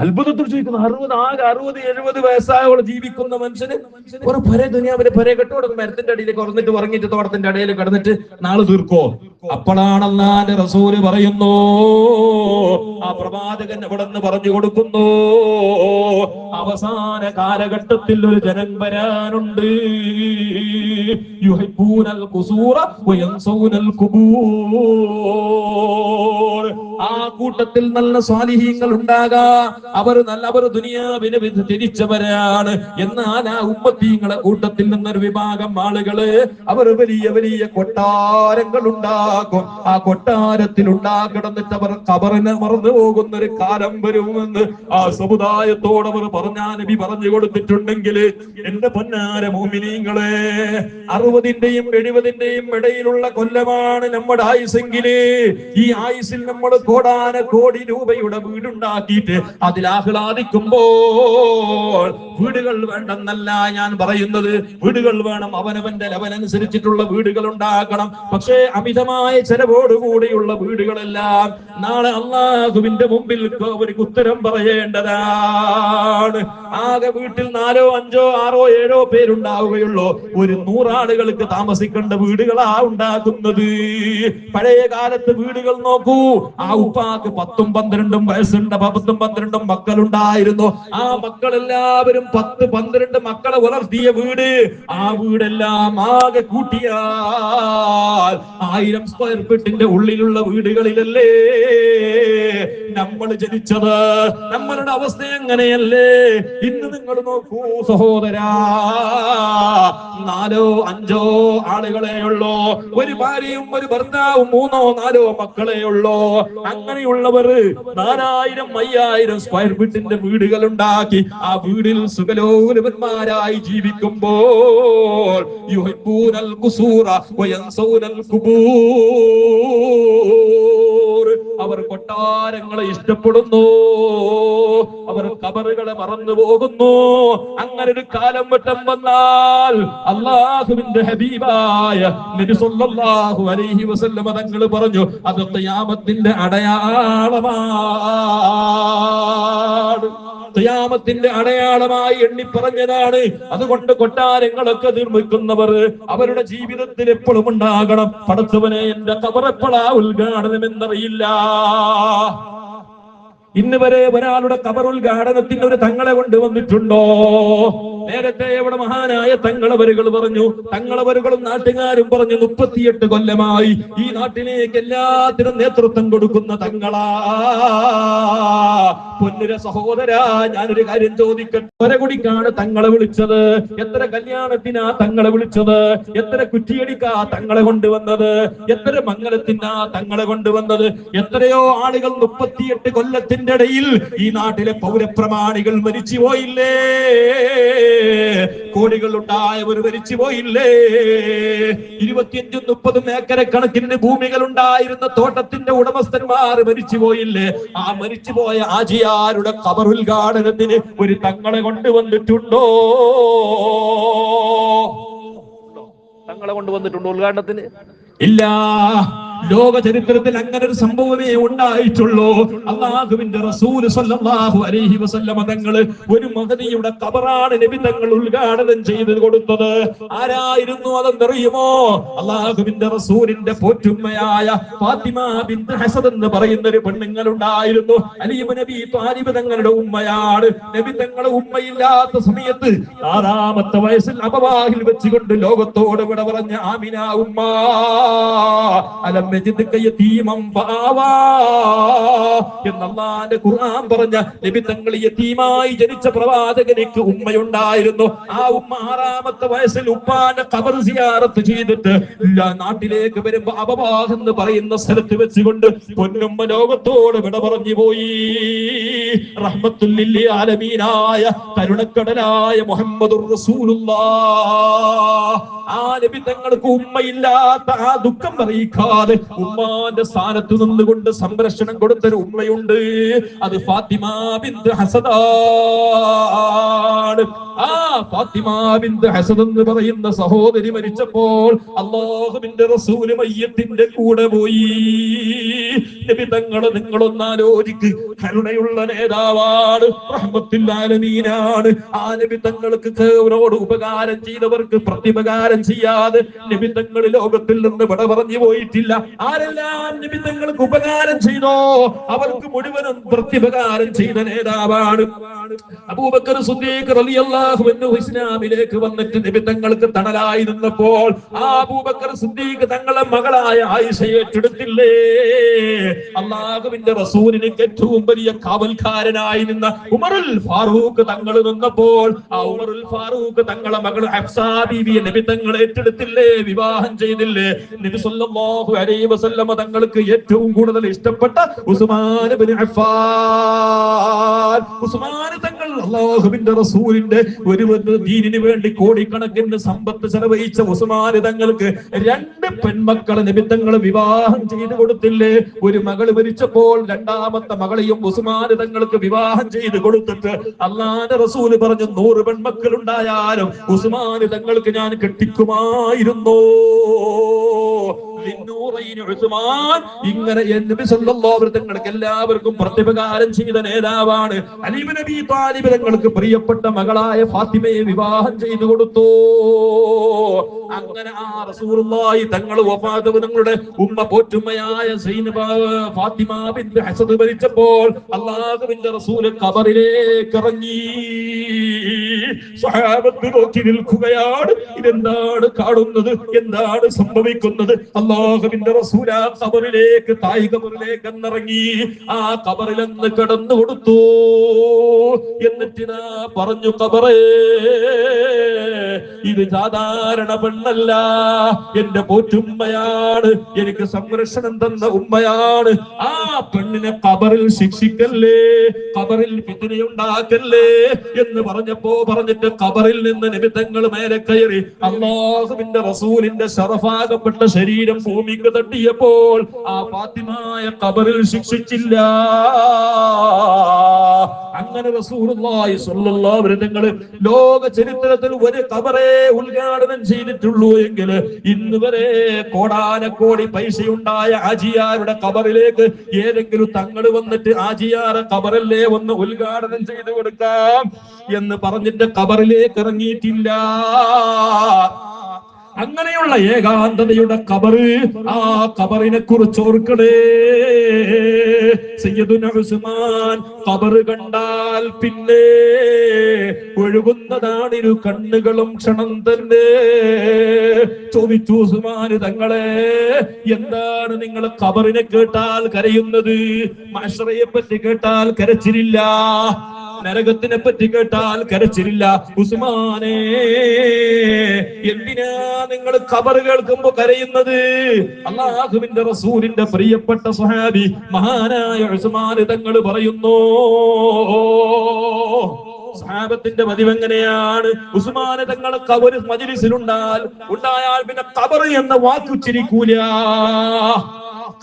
അത്ഭുതത്തിൽ ചോദിക്കുന്നു. 60-70 വയസ്സായോളം ജീവിക്കുന്ന മനുഷ്യന് ഒരു പുര, ദുനിയാവിലെ പുര കെട്ടുകൊടുക്കും. മരത്തിന്റെ അടിയിൽ കുറഞ്ഞിട്ട് ഉറങ്ങിട്ട് തോട്ടത്തിന്റെ അടിയിൽ കിടന്നിട്ട് നാളെ തീർക്കോ? അപ്പോഴാണ് അല്ലാഹുവിന്റെ റസൂല് പറയുന്നു, ആ പ്രവാചകൻ അവിടെ നിന്ന് പറഞ്ഞു കൊടുക്കുന്നു, അവസാന കാലഘട്ടത്തിൽ ഒരു ജനം വരാനുണ്ട്. യുഹിബ്ബൂനൽ ഖുസൂറ വയൻസൗനൽ ഖുബൂർ. ആ കൂട്ടത്തിൽ നല്ല സ്വാലിഹീങ്ങൾ ഉണ്ടാകാം. അവർ ദുനിയാവിനെ തിരിച്ചവരാണ്. എന്നാൽ ആ ഉമ്മത്തീങ്ങളെ കൂട്ടത്തിൽ നിന്നൊരു വിഭാഗം ആളുകള് അവർ വലിയ വലിയ കൊട്ടാരങ്ങൾ ഉണ്ടാക്കും. ആ കൊട്ടാരത്തിൽ ഉണ്ടാക്കിടന്നിട്ട് അവർ ഖബറിനെ മറന്നു പോകുന്ന ഒരു കാലം വരുമെന്ന് ആ സമുദായത്തോട് അവർ നബി പറഞ്ഞു കൊടുത്തിട്ടുണ്ടെങ്കിൽ, എന്റെ പൊന്നാര മുഅ്മിനീങ്ങളെ, 60-ന്റെയും 70-ന്റെയും ഇടയിലുള്ള കൊല്ലമാണ് നമ്മുടെ ആയുസെങ്കില്, ഈ ആയുസിൽ നമ്മൾ കോടാനകോടി രൂപയുടെ വീടുണ്ടാക്കിയിട്ട് അതിൽ ആഹ്ലാദിക്കുമ്പോൾ, വീടുകൾ വേണ്ടെന്നല്ല ഞാൻ പറയുന്നത്, വീടുകൾ വേണം, അവനവന്റെ ലെവലനുസരിച്ചിട്ടുള്ള വീടുകൾ ഉണ്ടാക്കണം. പക്ഷേ അമിതമായ ചെലവോടുകൂടിയുള്ള വീടുകളെല്ലാം നാളെ അല്ലാഹുവിന്റെ മുമ്പിൽ അവർക്ക് ഉത്തരം പറയേണ്ടതാണ്. ആകെ വീട്ടിൽ 4, 5, 6, 7 പേരുണ്ടാവുകയുള്ളൂ. ഒരു 100 ആളുകൾക്ക് താമസിക്കേണ്ട വീടുകളാ ഉണ്ടാക്കുന്നത്. പഴയ കാലത്ത് വീടുകൾ നോക്കൂ, ആ ഉപ്പാക്ക് 10-12 വയസ്സുണ്ട്, 10-12 10ഓളം മക്കളുണ്ടായിരുന്നു. ആ മക്കളെല്ലാവരും 10-12 മക്കളെ വളർത്തിയ വീട്. ആ വീടെല്ലാം ആകെ കൂട്ടിയാൽ 1000 സ്ക്വയർ ഫീറ്റിന്റെ ഉള്ളിലുള്ള വീടുകളിലല്ലേ നമ്മൾ ജനിച്ചത്. നമ്മളുടെ അവസ്ഥ എങ്ങനെയല്ലേ ഇന്ന്? നിങ്ങൾ നോക്കൂ സഹോദരാ, 4-5 ആളുകളെ ഉള്ളോ, ഒരു ഭാര്യയും ഒരു ഭർത്താവും 3-4 മക്കളെ ഉള്ളോ. അങ്ങനെയുള്ളവർ 4000-5000 സ്ക്വയർ ഫീറ്റിന്റെ വീടുകൾ ഉണ്ടാക്കി ആ വീടിൽ സുഖലോലുപന്മാരായി ജീവിക്കുമ്പോൾ യുഹിബ്ബൂനൽ ഖുസൂറ വയൻസൗനൽ ഖുബൂർ, അവർ കൊട്ടാരങ്ങളെ ഇഷ്ടപ്പെടുന്നു, അവർ ഖബറുകളെ മറന്നു പോകുന്നു. അങ്ങനെ ഒരു കാലം വട്ടം വന്നാൽ അല്ലാഹുവിന്റെ ഹബീബായ നബി സല്ലല്ലാഹു അലൈഹി വസല്ലം തങ്ങൾ പറഞ്ഞു, അത് ഖിയാമത്തിന്റെ അടയാളമാണ്, ഖിയാമത്തിന്റെ അടയാളമായി എണ്ണി പറഞ്ഞതാണ്. അതുകൊണ്ട് കൊട്ടാരങ്ങളൊക്കെ നിർമ്മിക്കുന്നവർ അവരുടെ ജീവിതത്തിൽ എപ്പോഴും ഉണ്ടാകണം, പടച്ചവനെ എന്റെ ഖബർ എപ്പോഴാ ഉദ്ഘാടനം എന്നറിയില്ല. ഇന്ന് വരെ ഒരാളുടെ ഖബർ ഉദ്ഘാടനത്തിന് ഒരു തങ്ങളെ കൊണ്ടുവന്നിട്ടുണ്ടോ? നേരത്തെ ഇവിടെ മഹാനായ തങ്ങളവരുകൾ പറഞ്ഞു, തങ്ങളവരുകളും നാട്ടുകാരും പറഞ്ഞു, 38 കൊല്ലമായി ഈ നാട്ടിലേക്ക് എല്ലാത്തിനും നേതൃത്വം കൊടുക്കുന്ന തങ്ങളാ. പൊന്നുര സഹോദരാ, ഞാനൊരു കാര്യം ചോദിക്കട്ടെ, ഒരകുടിക്കാണ് തങ്ങളെ വിളിച്ചത്? എത്ര കല്യാണത്തിനാ തങ്ങളെ വിളിച്ചത്? എത്ര കുറ്റിയടിക്കാ തങ്ങളെ കൊണ്ടുവന്നത്? എത്ര മംഗലത്തിനാ തങ്ങളെ കൊണ്ടുവന്നത്? എത്രയോ ആളുകൾ 38 കൊല്ലത്തിന്റെ ഇടയിൽ ഈ നാട്ടിലെ പൗരപ്രമാണികൾ മരിച്ചു പോയില്ലേ? കോടികൾ ഉണ്ടായവർ മരിച്ചു പോയില്ലേ? 25-30 ഏക്കർ കണക്കിന് ഭൂമികൾ ഉണ്ടായിരുന്ന തോട്ടത്തിന്റെ ഉടമസ്ഥന്മാർ മരിച്ചു പോയില്ലേ? ആ മരിച്ചുപോയ ആജിയാരുടെ ഖബർ ഉദ്ഘാടനത്തിന് ഒരു തങ്ങളെ കൊണ്ടുവന്നിട്ടുണ്ടോ? തങ്ങളെ കൊണ്ടുവന്നിട്ടുണ്ടോ ഉദ്ഘാടനത്തിന്? ഇല്ല. ലോക ചരിത്രത്തിൽ അങ്ങനെ ഒരു സംഭവമേ ഉണ്ടായിട്ടുള്ളൂ. അല്ലാഹുവിന്റെ റസൂൽ സല്ലല്ലാഹു അലൈഹി വസല്ലം തങ്ങൾ ഒരു മഹദിയുടെ ഖബറാണ് നബി തങ്ങൾ ഉദ്ഘാടനം ചെയ്തു കൊടുത്തത്. ആരായിരുന്നു അതെന്നറിയുമോ? അല്ലാഹുവിന്റെ റസൂലിന്റെ പോറ്റുമ്മയായ ഫാത്തിമ ബിൻത് ഹസൻ എന്ന് പറയുന്ന ഒരു പെണ്ണുങ്ങളുണ്ടായിരുന്നു. അലി ഇബ്നു അബീ ത്വാലിബ് തങ്ങളുടെ ഉമ്മയാണ്. നബി തങ്ങളുടെ ഉമ്മയില്ലാത്ത സമയത്ത് 6-ാമത്തെ വയസ്സിൽ അബവാഹിൽ വെച്ചുകൊണ്ട് ലോകത്തോട് വിട പറഞ്ഞ ആമിന ഉമ്മ അലം എന്നല്ലാഹുവിന്റെ ഖുർആൻ പറഞ്ഞ നബി തങ്ങൾ യതീമായി ജനിച്ച പ്രവാചകനിക്ക് ഉമ്മയുണ്ടായിരുന്നു. ആ ഉമ്മ 6-ാമത്തെ വയസ്സിൽ ഉപ്പാന്റെ ഖബർ സിയാറത്ത് ചെയ്തിട്ട് നാട്ടിലേക്ക് വരുമ്പോ അബവാഹ് എന്ന് പറയുന്ന സ്ഥലത്ത് വെച്ചുകൊണ്ട് പൊന്നുമ്മ ലോകത്തോട് വിട പറഞ്ഞു പോയി. റഹ്മത്തുൽ ലിൽ ആലമീനായ കരുണക്കടലായ മുഹമ്മദുർ റസൂലുള്ളാഹ്, ആ നബി തങ്ങൾക്ക് ഉമ്മയില്ലാത്ത ആ ദുഃഖം അറിയിക്കാതെ ഉമ്മാന്റെ സ്ഥാനത്ത് നിന്നുകൊണ്ട് സംരക്ഷണം കൊടുത്തൊരു ഉമ്മയുണ്ട്. അത് ഫാത്തിമ ബിൻത് ഹസദാണ്. ആ ഫാത്തിമ ബിൻത് ഹസദ് എന്ന് പറയുന്ന സഹോദരി മരിച്ചപ്പോൾ അല്ലാഹുവിന്റെ റസൂല് മയ്യത്തിന്റെ കൂടെ പോയി. നബി തങ്ങൾ നിങ്ങളൊന്നാലോചിക്ക്, കരുണയുള്ള നേതാവാണ്, റഹ്മത്തുൽ ആലമീനാണ്. ആ നബി തങ്ങൾക്ക് അവരോട് ഉപകാരം ചെയ്തവർക്ക് പ്രതിപകാരം ചെയ്യാതെ നബി തങ്ങൾ ലോകത്തിൽ നിന്ന് വിട പറഞ്ഞു പോയിട്ടില്ല. ആരെല്ലാം നബി തങ്ങൾക്ക് ഉപകാരം ചെയ്തോ അവർക്ക് മുഴുവനും പ്രത്യുപകാരം ചെയ്ത നേതാവാണ്. അബൂബക്കർ സിദ്ദീഖ് റളിയല്ലാഹു അൻഹു ഇസ്ലാമിലേക്ക് വന്നിട്ട് നബി തങ്ങൾക്ക് തണലായി നിന്നപ്പോൾ ആ അബൂബക്കർ സിദ്ദീഖ് തങ്ങളെ മകളായ ആയിഷയെ ഏറ്റെടുത്തില്ലേ? അല്ലാഹുവിന്റെ റസൂലിന് ഏറ്റവും വലിയ കാവൽക്കാരനായി നിന്ന ഉമറുൽ ഫാറൂഖ് തങ്ങൾ നിന്നപ്പോൾ ആ ഉമറുൽ ഫാറൂഖ് തങ്ങളെ മകൾ ഹഫ്സാ ബീവിയെ നബി തങ്ങൾ ഏറ്റെടുത്തില്ലേ? വിവാഹം ചെയ്തില്ലേ? നബി സല്ലല്ലാഹു അലൈഹി വസല്ലം തങ്ങൾക്ക് ഏറ്റവും കൂടുതൽ ഇഷ്ടപ്പെട്ട ഉസ്മാൻ ഇബ്നു അഫ്ഫാൻ, ഉസ്മാൻ തങ്ങൾ അല്ലാഹുവിന്റെ റസൂലിന്റെ ഒരു ദീനിന് വേണ്ടി കോടിക്കണക്കിന് സമ്പത്ത് ചെലവഴിച്ച ഉസ്മാൻ തങ്ങൾക്ക് 2 പെൺമക്കളെ നബി തങ്ങൾ വിവാഹം ചെയ്തു കൊടുത്തില്ലേ? ഒരു മകൾ മരിച്ചപ്പോൾ 2ാമത്തെ മകളെയും ഉസ്മാൻ തങ്ങൾക്ക് വിവാഹം ചെയ്തു കൊടുത്തിട്ട് അല്ലാഹുവിന്റെ റസൂൽ പറഞ്ഞു, 100 പെൺമക്കൾ ഉണ്ടായാലും ഉസ്മാൻ തങ്ങൾക്ക് ഞാൻ കെട്ടിക്കുമായിരുന്നു. ഉസ്മാൻ ഇങ്ങനെ നബി സല്ലല്ലാഹു അലൈഹി തങ്ങൾക്ക് എല്ലാവർക്കും പ്രത്യുപകാരം ചെയ്ത നേതാവാണ്. അലി ഇബ്നു അബീ ത്വാലിബ് തങ്ങൾക്ക് പ്രിയപ്പെട്ട മകളായ ഫാത്തിമയെ വിവാഹം ചെയ്തു കൊടുത്തു. അങ്ങനെ ആ റസൂലുള്ളാഹി തങ്ങൾ വഫാത്ത് തങ്ങളുടെ ഉമ്മ പോറ്റുമ്മയായ ഫാത്തിമ ബിൻത് ഹസദ് മരിച്ചപ്പോൾ അല്ലാഹുവിന്റെ റസൂൽ ഖബറിലേക്ക് ഇറങ്ങി. സ്വഹാബത്ത് നോക്കി നിൽക്കുകയാണ്. ഇതെന്താണ് കാണുന്നത്? എന്താണ് സംഭവിക്കുന്നത്? അല്ലാഹുവിന്റെ റസൂൽ ആ ഖബറിലേക്ക് തായ് ഖബറിലേക്ക് ഇറങ്ങി. ആ ഖബറിലെന്ന് കിടന്നു കൊടുത്തു. എന്നിട്ട് പറഞ്ഞു, ഖബറേ, ഇത് സാധാരണ പെണ്ണല്ല, എന്റെ പോറ്റുമ്മയാണ്, എനിക്ക് സംരക്ഷണം തന്ന ഉമ്മയാണ്. ആ പെണ്ണിനെ ഖബറിൽ ശിക്ഷിക്കല്ലേ, ഖബറിൽ ഫിത്നയുണ്ടാക്കല്ലേ എന്ന് പറഞ്ഞിട്ട് ഖബറിൽ നിന്ന് നബി തങ്ങൾ മേലെ കയറി. അല്ലാഹുവിന്റെ റസൂലിന്റെ ശറഫാകപ്പെട്ട ശരീരം ഭൂമിക്ക് തട്ടിയപ്പോൾ ആ ഫാത്തിമായ ഖബറിൽ ശിക്ഷിച്ചില്ല. അങ്ങനെ റസൂലുള്ളാഹി സ്വല്ലല്ലാഹു അലൈഹി തങ്ങൾ ലോക ചരിത്രത്തിൽ ഒരു ഖബറേ ഉദ്ഘാടനം ചെയ്തിട്ടുള്ളൂ എങ്കിൽ ഇന്ന് വരെ കോടാനക്കോടി പൈസയുണ്ടായ ആജിയാരുടെ ഖബറിലേക്ക് ഏതെങ്കിലും തങ്ങൾ വന്നിട്ട് ആജിയാറെ ഖബറല്ലേ ഒന്ന് ഉദ്ഘാടനം ചെയ്തു കൊടുക്കാം എന്ന് പറഞ്ഞിട്ട് ഖബറിലേക്ക് ഇറങ്ങിയിട്ടില്ല. അങ്ങനെയുള്ള ഏകാന്തതയുടെ ഖബറ്, ആ ഖബറിനെ കുറിച്ച് ഓർക്കണേ. സയ്യിദുന ഉസ്മാൻ ഖബറ് കണ്ടാൽ പിന്നെ ഒഴുകുന്നതാണ് ഇരു കണ്ണുകളും ക്ഷണം തന്നെ. ചോദിച്ചു ഉസ്മാൻ തങ്ങളെ, എന്താണ് നിങ്ങൾ ഖബറിനെ കേട്ടാൽ കരയുന്നത്? മഹ്ശറയെ പറ്റി കേട്ടാൽ കരച്ചിലില്ല, നരകത്തിനെ പറ്റി കേട്ടാൽ കരച്ചിലില്ല. ഉസ്മാനെ, എന്തിനാ നിങ്ങൾ ഖബർ കേൾക്കുമ്പോ കരയുന്നത്? അല്ലാഹുവിന്റെ റസൂലിന്റെ പ്രിയപ്പെട്ട സ്വഹാബി മഹാനായ ഉസ്മാൻ തങ്ങൾ പറയുന്നു, സഹാബത്തിന്റെ പതിവ് എങ്ങനെയാണ്? ഉസ്മാൻ തങ്ങൾ ഖബർ മജ്‌ലിസിലുണ്ടായാൽ പിന്നെ ഖബർ എന്ന വാക്ക് ഉച്ചരിക്കൂല.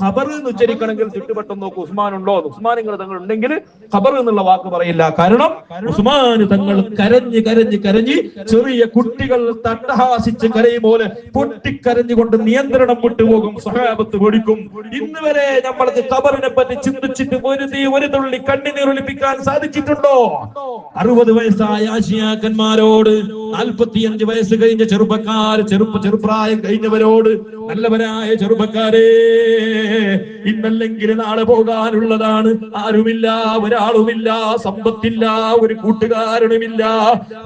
ഖബർ എന്ന് ഉച്ചരിക്കണമെങ്കിൽ ചുറ്റുവട്ടം നോക്കും, ഉസ്മാൻ ഉണ്ടോ? ഉസ്മാൻ തങ്ങൾ ഉണ്ടെങ്കിൽ ഖബർ എന്നുള്ള വാക്ക് പറയില്ല. കാരണം ഉസ്മാൻ തങ്ങൾ കരഞ്ഞ് കരഞ്ഞ് കരഞ്ഞ് ചെറിയ കുട്ടികൾ തട്ടഹാസിച്ച് കരയും പോലെ പൊട്ടിക്കരഞ്ഞുകൊണ്ട് നിയന്ത്രണം വിട്ടുപോകും. സ്വഹാബത്ത് പഠിക്കും. ഇന്ന് വരെ നമ്മൾക്ക് ഖബറിനെ പറ്റി ചിന്തിച്ചിട്ട് ഒരു തുള്ളി കണ്ണുനീരൊലിപ്പിക്കാൻ സാധിച്ചിട്ടുണ്ടോ? 60 വയസ്സായ ആശിയാക്കന്മാരോട് 45 വയസ്സ് കഴിഞ്ഞ ചെറുപ്രായം കഴിഞ്ഞവരോട്, നല്ലവരായ ചെറുപ്പക്കാരെ, ഇന്നല്ലെങ്കിൽ നാളെ പോകാനുള്ളതാണ്. ആരുമില്ല, ഒരാളുമില്ല, സമ്പത്തില്ല, ഒരു കൂട്ടുകാരനുമില്ല.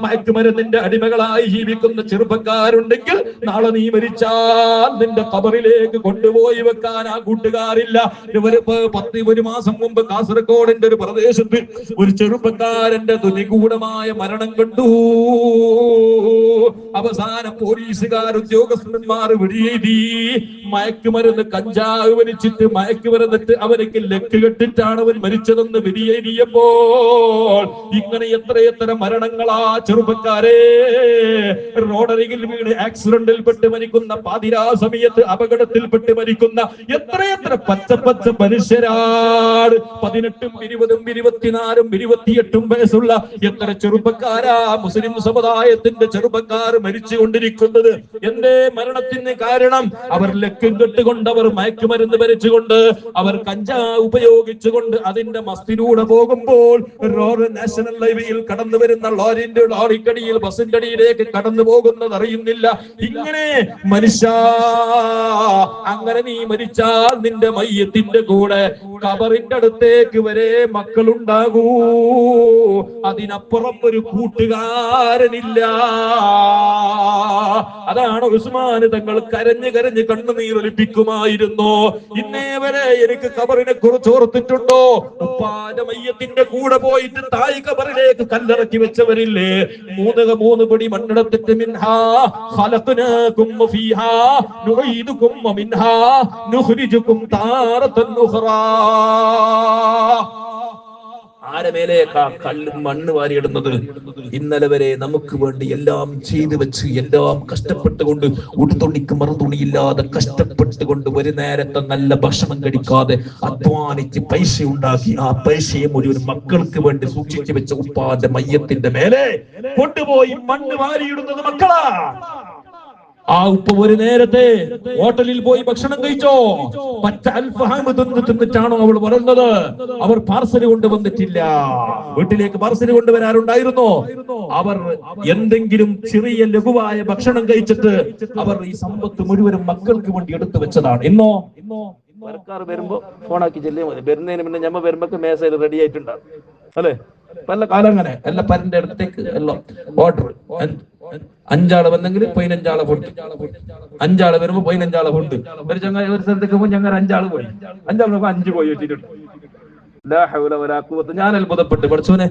മയക്കുമരുന്നിന്റെ അടിമകളായി ജീവിക്കുന്ന ചെറുപ്പക്കാരുണ്ടെങ്കിൽ നാളെ നീ മരിച്ചാൽ നിന്റെ ഖബറിലേക്ക് കൊണ്ടുപോയി വെക്കാൻ ആ കൂട്ടുകാരില്ല. ഒരു മാസം മുമ്പ് കാസർഗോഡിന്റെ ഒരു പ്രദേശത്ത് ഒരു ചെറുപ്പക്കാരന്റെ നിഗൂഢമായ മരണം കണ്ടു. അവസാനം പോലീസുകാർ, ഉദ്യോഗസ്ഥന്മാർ വെടിയെഴുതി. മയക്കുമരുന്ന് കഞ്ചാവ് വലിച്ചിട്ട് മയക്കുമരുന്നിട്ട് അവർക്ക് ലക്ക് കെട്ടിട്ടാണ് അവൻ മരിച്ചതെന്ന് വെടിയേറിയപ്പോൾ ഇങ്ങനെ എത്രയെത്ര മരണങ്ങളാ ചെറുപ്പക്കാരെ. റോഡരികിൽ വീണ് ആക്സിഡന്റിൽ പെട്ട് മരിക്കുന്ന, പാതിരാ സമയത്ത് അപകടത്തിൽപ്പെട്ട് മരിക്കുന്ന എത്രയെത്ര പച്ച മനുഷ്യരാണ്. 18ഉം 20ഉം 24ഉം 28ഉം വയസ്സുള്ള എത്ര ചെറുപ്പക്കാരാ മുസ്ലിം സമുദായത്തിന്റെ ചെറുപ്പക്കാർ മരിച്ചുകൊണ്ടിരിക്കുന്നത്. എന്റെ മരണത്തിന് കാരണം അവർ ലക്കും കെട്ടുകൊണ്ട്, അവർ മയക്കുമരുന്ന് ഭരിച്ചുകൊണ്ട്, അവർ കഞ്ചാവ് ഉപയോഗിച്ചുകൊണ്ട് അതിന്റെ മസ്തിലൂടെ പോകുമ്പോൾ നാഷണൽ ഹൈവേയിൽ കടന്നു വരുന്ന ലോറിക്കടിയിൽ ബസിന്റെ അടിയിലേക്ക് കടന്നു പോകുന്നത് അറിയുന്നില്ല. ഇങ്ങനെ മനുഷ്യ, അങ്ങനെ നീ മരിച്ചാൽ നിന്റെ മയ്യത്തിന്റെ കൂടെ ഖബറിന്റെ അടുത്തേക്ക് വരെ മക്കളുണ്ടാകൂ. അതിനപ്പുറം ഒരു കൂട്ടുകാരനില്ല. അതാണ് ഉസ്മാൻ തങ്ങൾ കരഞ്ഞ് കരഞ്ഞ് കണ്ണുനീരൊലിപ്പിക്കുമായിരുന്നു. ഇന്നേ വരെ എനിക്ക് ഖബറിനെ കുറിച്ച് ഓർത്തിട്ടുണ്ടോ? ഉപ്പാന്റെ മയ്യത്തിന്റെ കൂടെ പോയിട്ട് തായ് ഖബറിലേക്ക് കല്ലിറക്കി വെച്ചവരില്ലേ? മൂന്ന് പടി മണ്ണെടുത്തിട്ട് മിൻഹാ ഖലഖനാകും വഫീഹാ നുഈദുകും വമിൻഹാ നുഖ്രിജുകും താറതൻ ഉഖറാ. ആരമേലേക്കാ കല്ലും മണ്ണ് വാരിയിടുന്നത്? ഇന്നലെ വരെ നമുക്ക് വേണ്ടി എല്ലാം ചെയ്തു വെച്ച്, എല്ലാം കഷ്ടപ്പെട്ടുകൊണ്ട്, ഉടുതുണിക്ക് മറുതുണിയില്ലാതെ കഷ്ടപ്പെട്ടുകൊണ്ട്, ഒരു നേരത്തെ നല്ല ഭക്ഷണം കഴിക്കാതെ അധ്വാനിച്ച് പൈസ ഉണ്ടാക്കി ആ പൈസയെ മുഴുവൻ മക്കൾക്ക് വേണ്ടി സൂക്ഷിച്ചു വെച്ച ഉപ്പാന്റെ മയ്യത്തിന്റെ മേലെ കൊണ്ടുപോയി മണ്ണ് വാരിയിടുന്നത് മക്കളാ. ആ ഉപ്പ ഒരു നേരത്തെ ഹോട്ടലിൽ പോയി ഭക്ഷണം കഴിച്ചോ? പച്ച അൽഫഹാം തിന്നിട്ടാണോ അവൾ പറയുന്നത്? അവർ പാർസൽ കൊണ്ടുവന്നിട്ടില്ല. വീട്ടിലേക്ക് പാർസൽ കൊണ്ടുവരാറുണ്ടായിരുന്നോ? അവർ എന്തെങ്കിലും ചെറിയ ലഘുവായ ഭക്ഷണം കഴിച്ചിട്ട് അവർ ഈ സമ്പത്ത് മുഴുവനും മക്കൾക്ക് വേണ്ടി എടുത്തു വെച്ചതാണ്. ഇന്നോ സർക്കാർ വരുമ്പോ ഫോണാക്കി ചെല്ലിയാൽ മതി. വരുന്നതിന് പിന്നെ ഞമ്മ വരുമ്പോ മെസ്സേജ് റെഡി ആയിട്ടുണ്ടാവും അല്ലെ? പല കാലം അങ്ങനെ എല്ലാ പരന്റെ അടുത്തേക്ക് എല്ലാം ഓർഡർ. 5 ആള് വന്നെങ്കിൽ 15 ആളെ ഫുഡ്, 5 ആള് വരുമ്പോ 15 ആളെ ഫുഡ്. ഒരു ചങ്ങായി ഒരു സ്ഥലത്തേക്ക് പോകുമ്പോൾ ഞങ്ങൾ 5 ആള് പോയി, 5 ആൾ 5 പോയി വെച്ചിട്ടുണ്ട്. ഞാൻ അത്ഭുതപ്പെട്ടു. പഠിച്ചോനെ,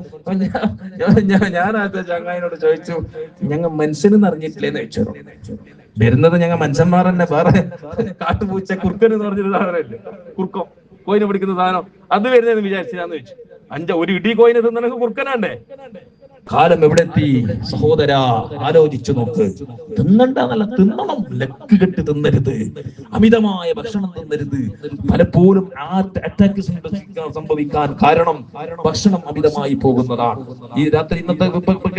ഞാൻ ആ ചങ്ങായിനോട് ചോദിച്ചു, ഞങ്ങൾ മനുഷ്യനെന്ന് അറിഞ്ഞിട്ടില്ലേന്ന് ചോദിച്ചു. വരുന്നത് ഞങ്ങൾ മനുഷ്യന്മാർ തന്നെ, വേറെ കാട്ടുപൂച്ച കുറുക്കൻ എന്ന് പറഞ്ഞൊരു സാധനമല്ലേ, കുറുക്കം കോയിനെ പിടിക്കുന്ന സാധനം, അത് വരുന്നതെന്ന് വിചാരിച്ചാന്ന് ചോദിച്ചു. ഒരു ഇടി കോയിനെ തിന്നണക്ക് കുറുക്കനാണ്ടേ? കാലം എവിടെ എത്തി സഹോദരാ, ആലോചിച്ചു നോക്ക്. തിന്നണ്ടെന്നല്ല, തിന്നണം, ലക്ക് കെട്ട് തിന്നരുത്, അമിതമായ ഭക്ഷണം തിന്നരുത്. പലപ്പോഴും അറ്റാക്ക് സംഭവിക്കാൻ കാരണം ഭക്ഷണം അമിതമായി പോകുന്നതാണ്. ഈ രാത്രി ഇന്നത്തെ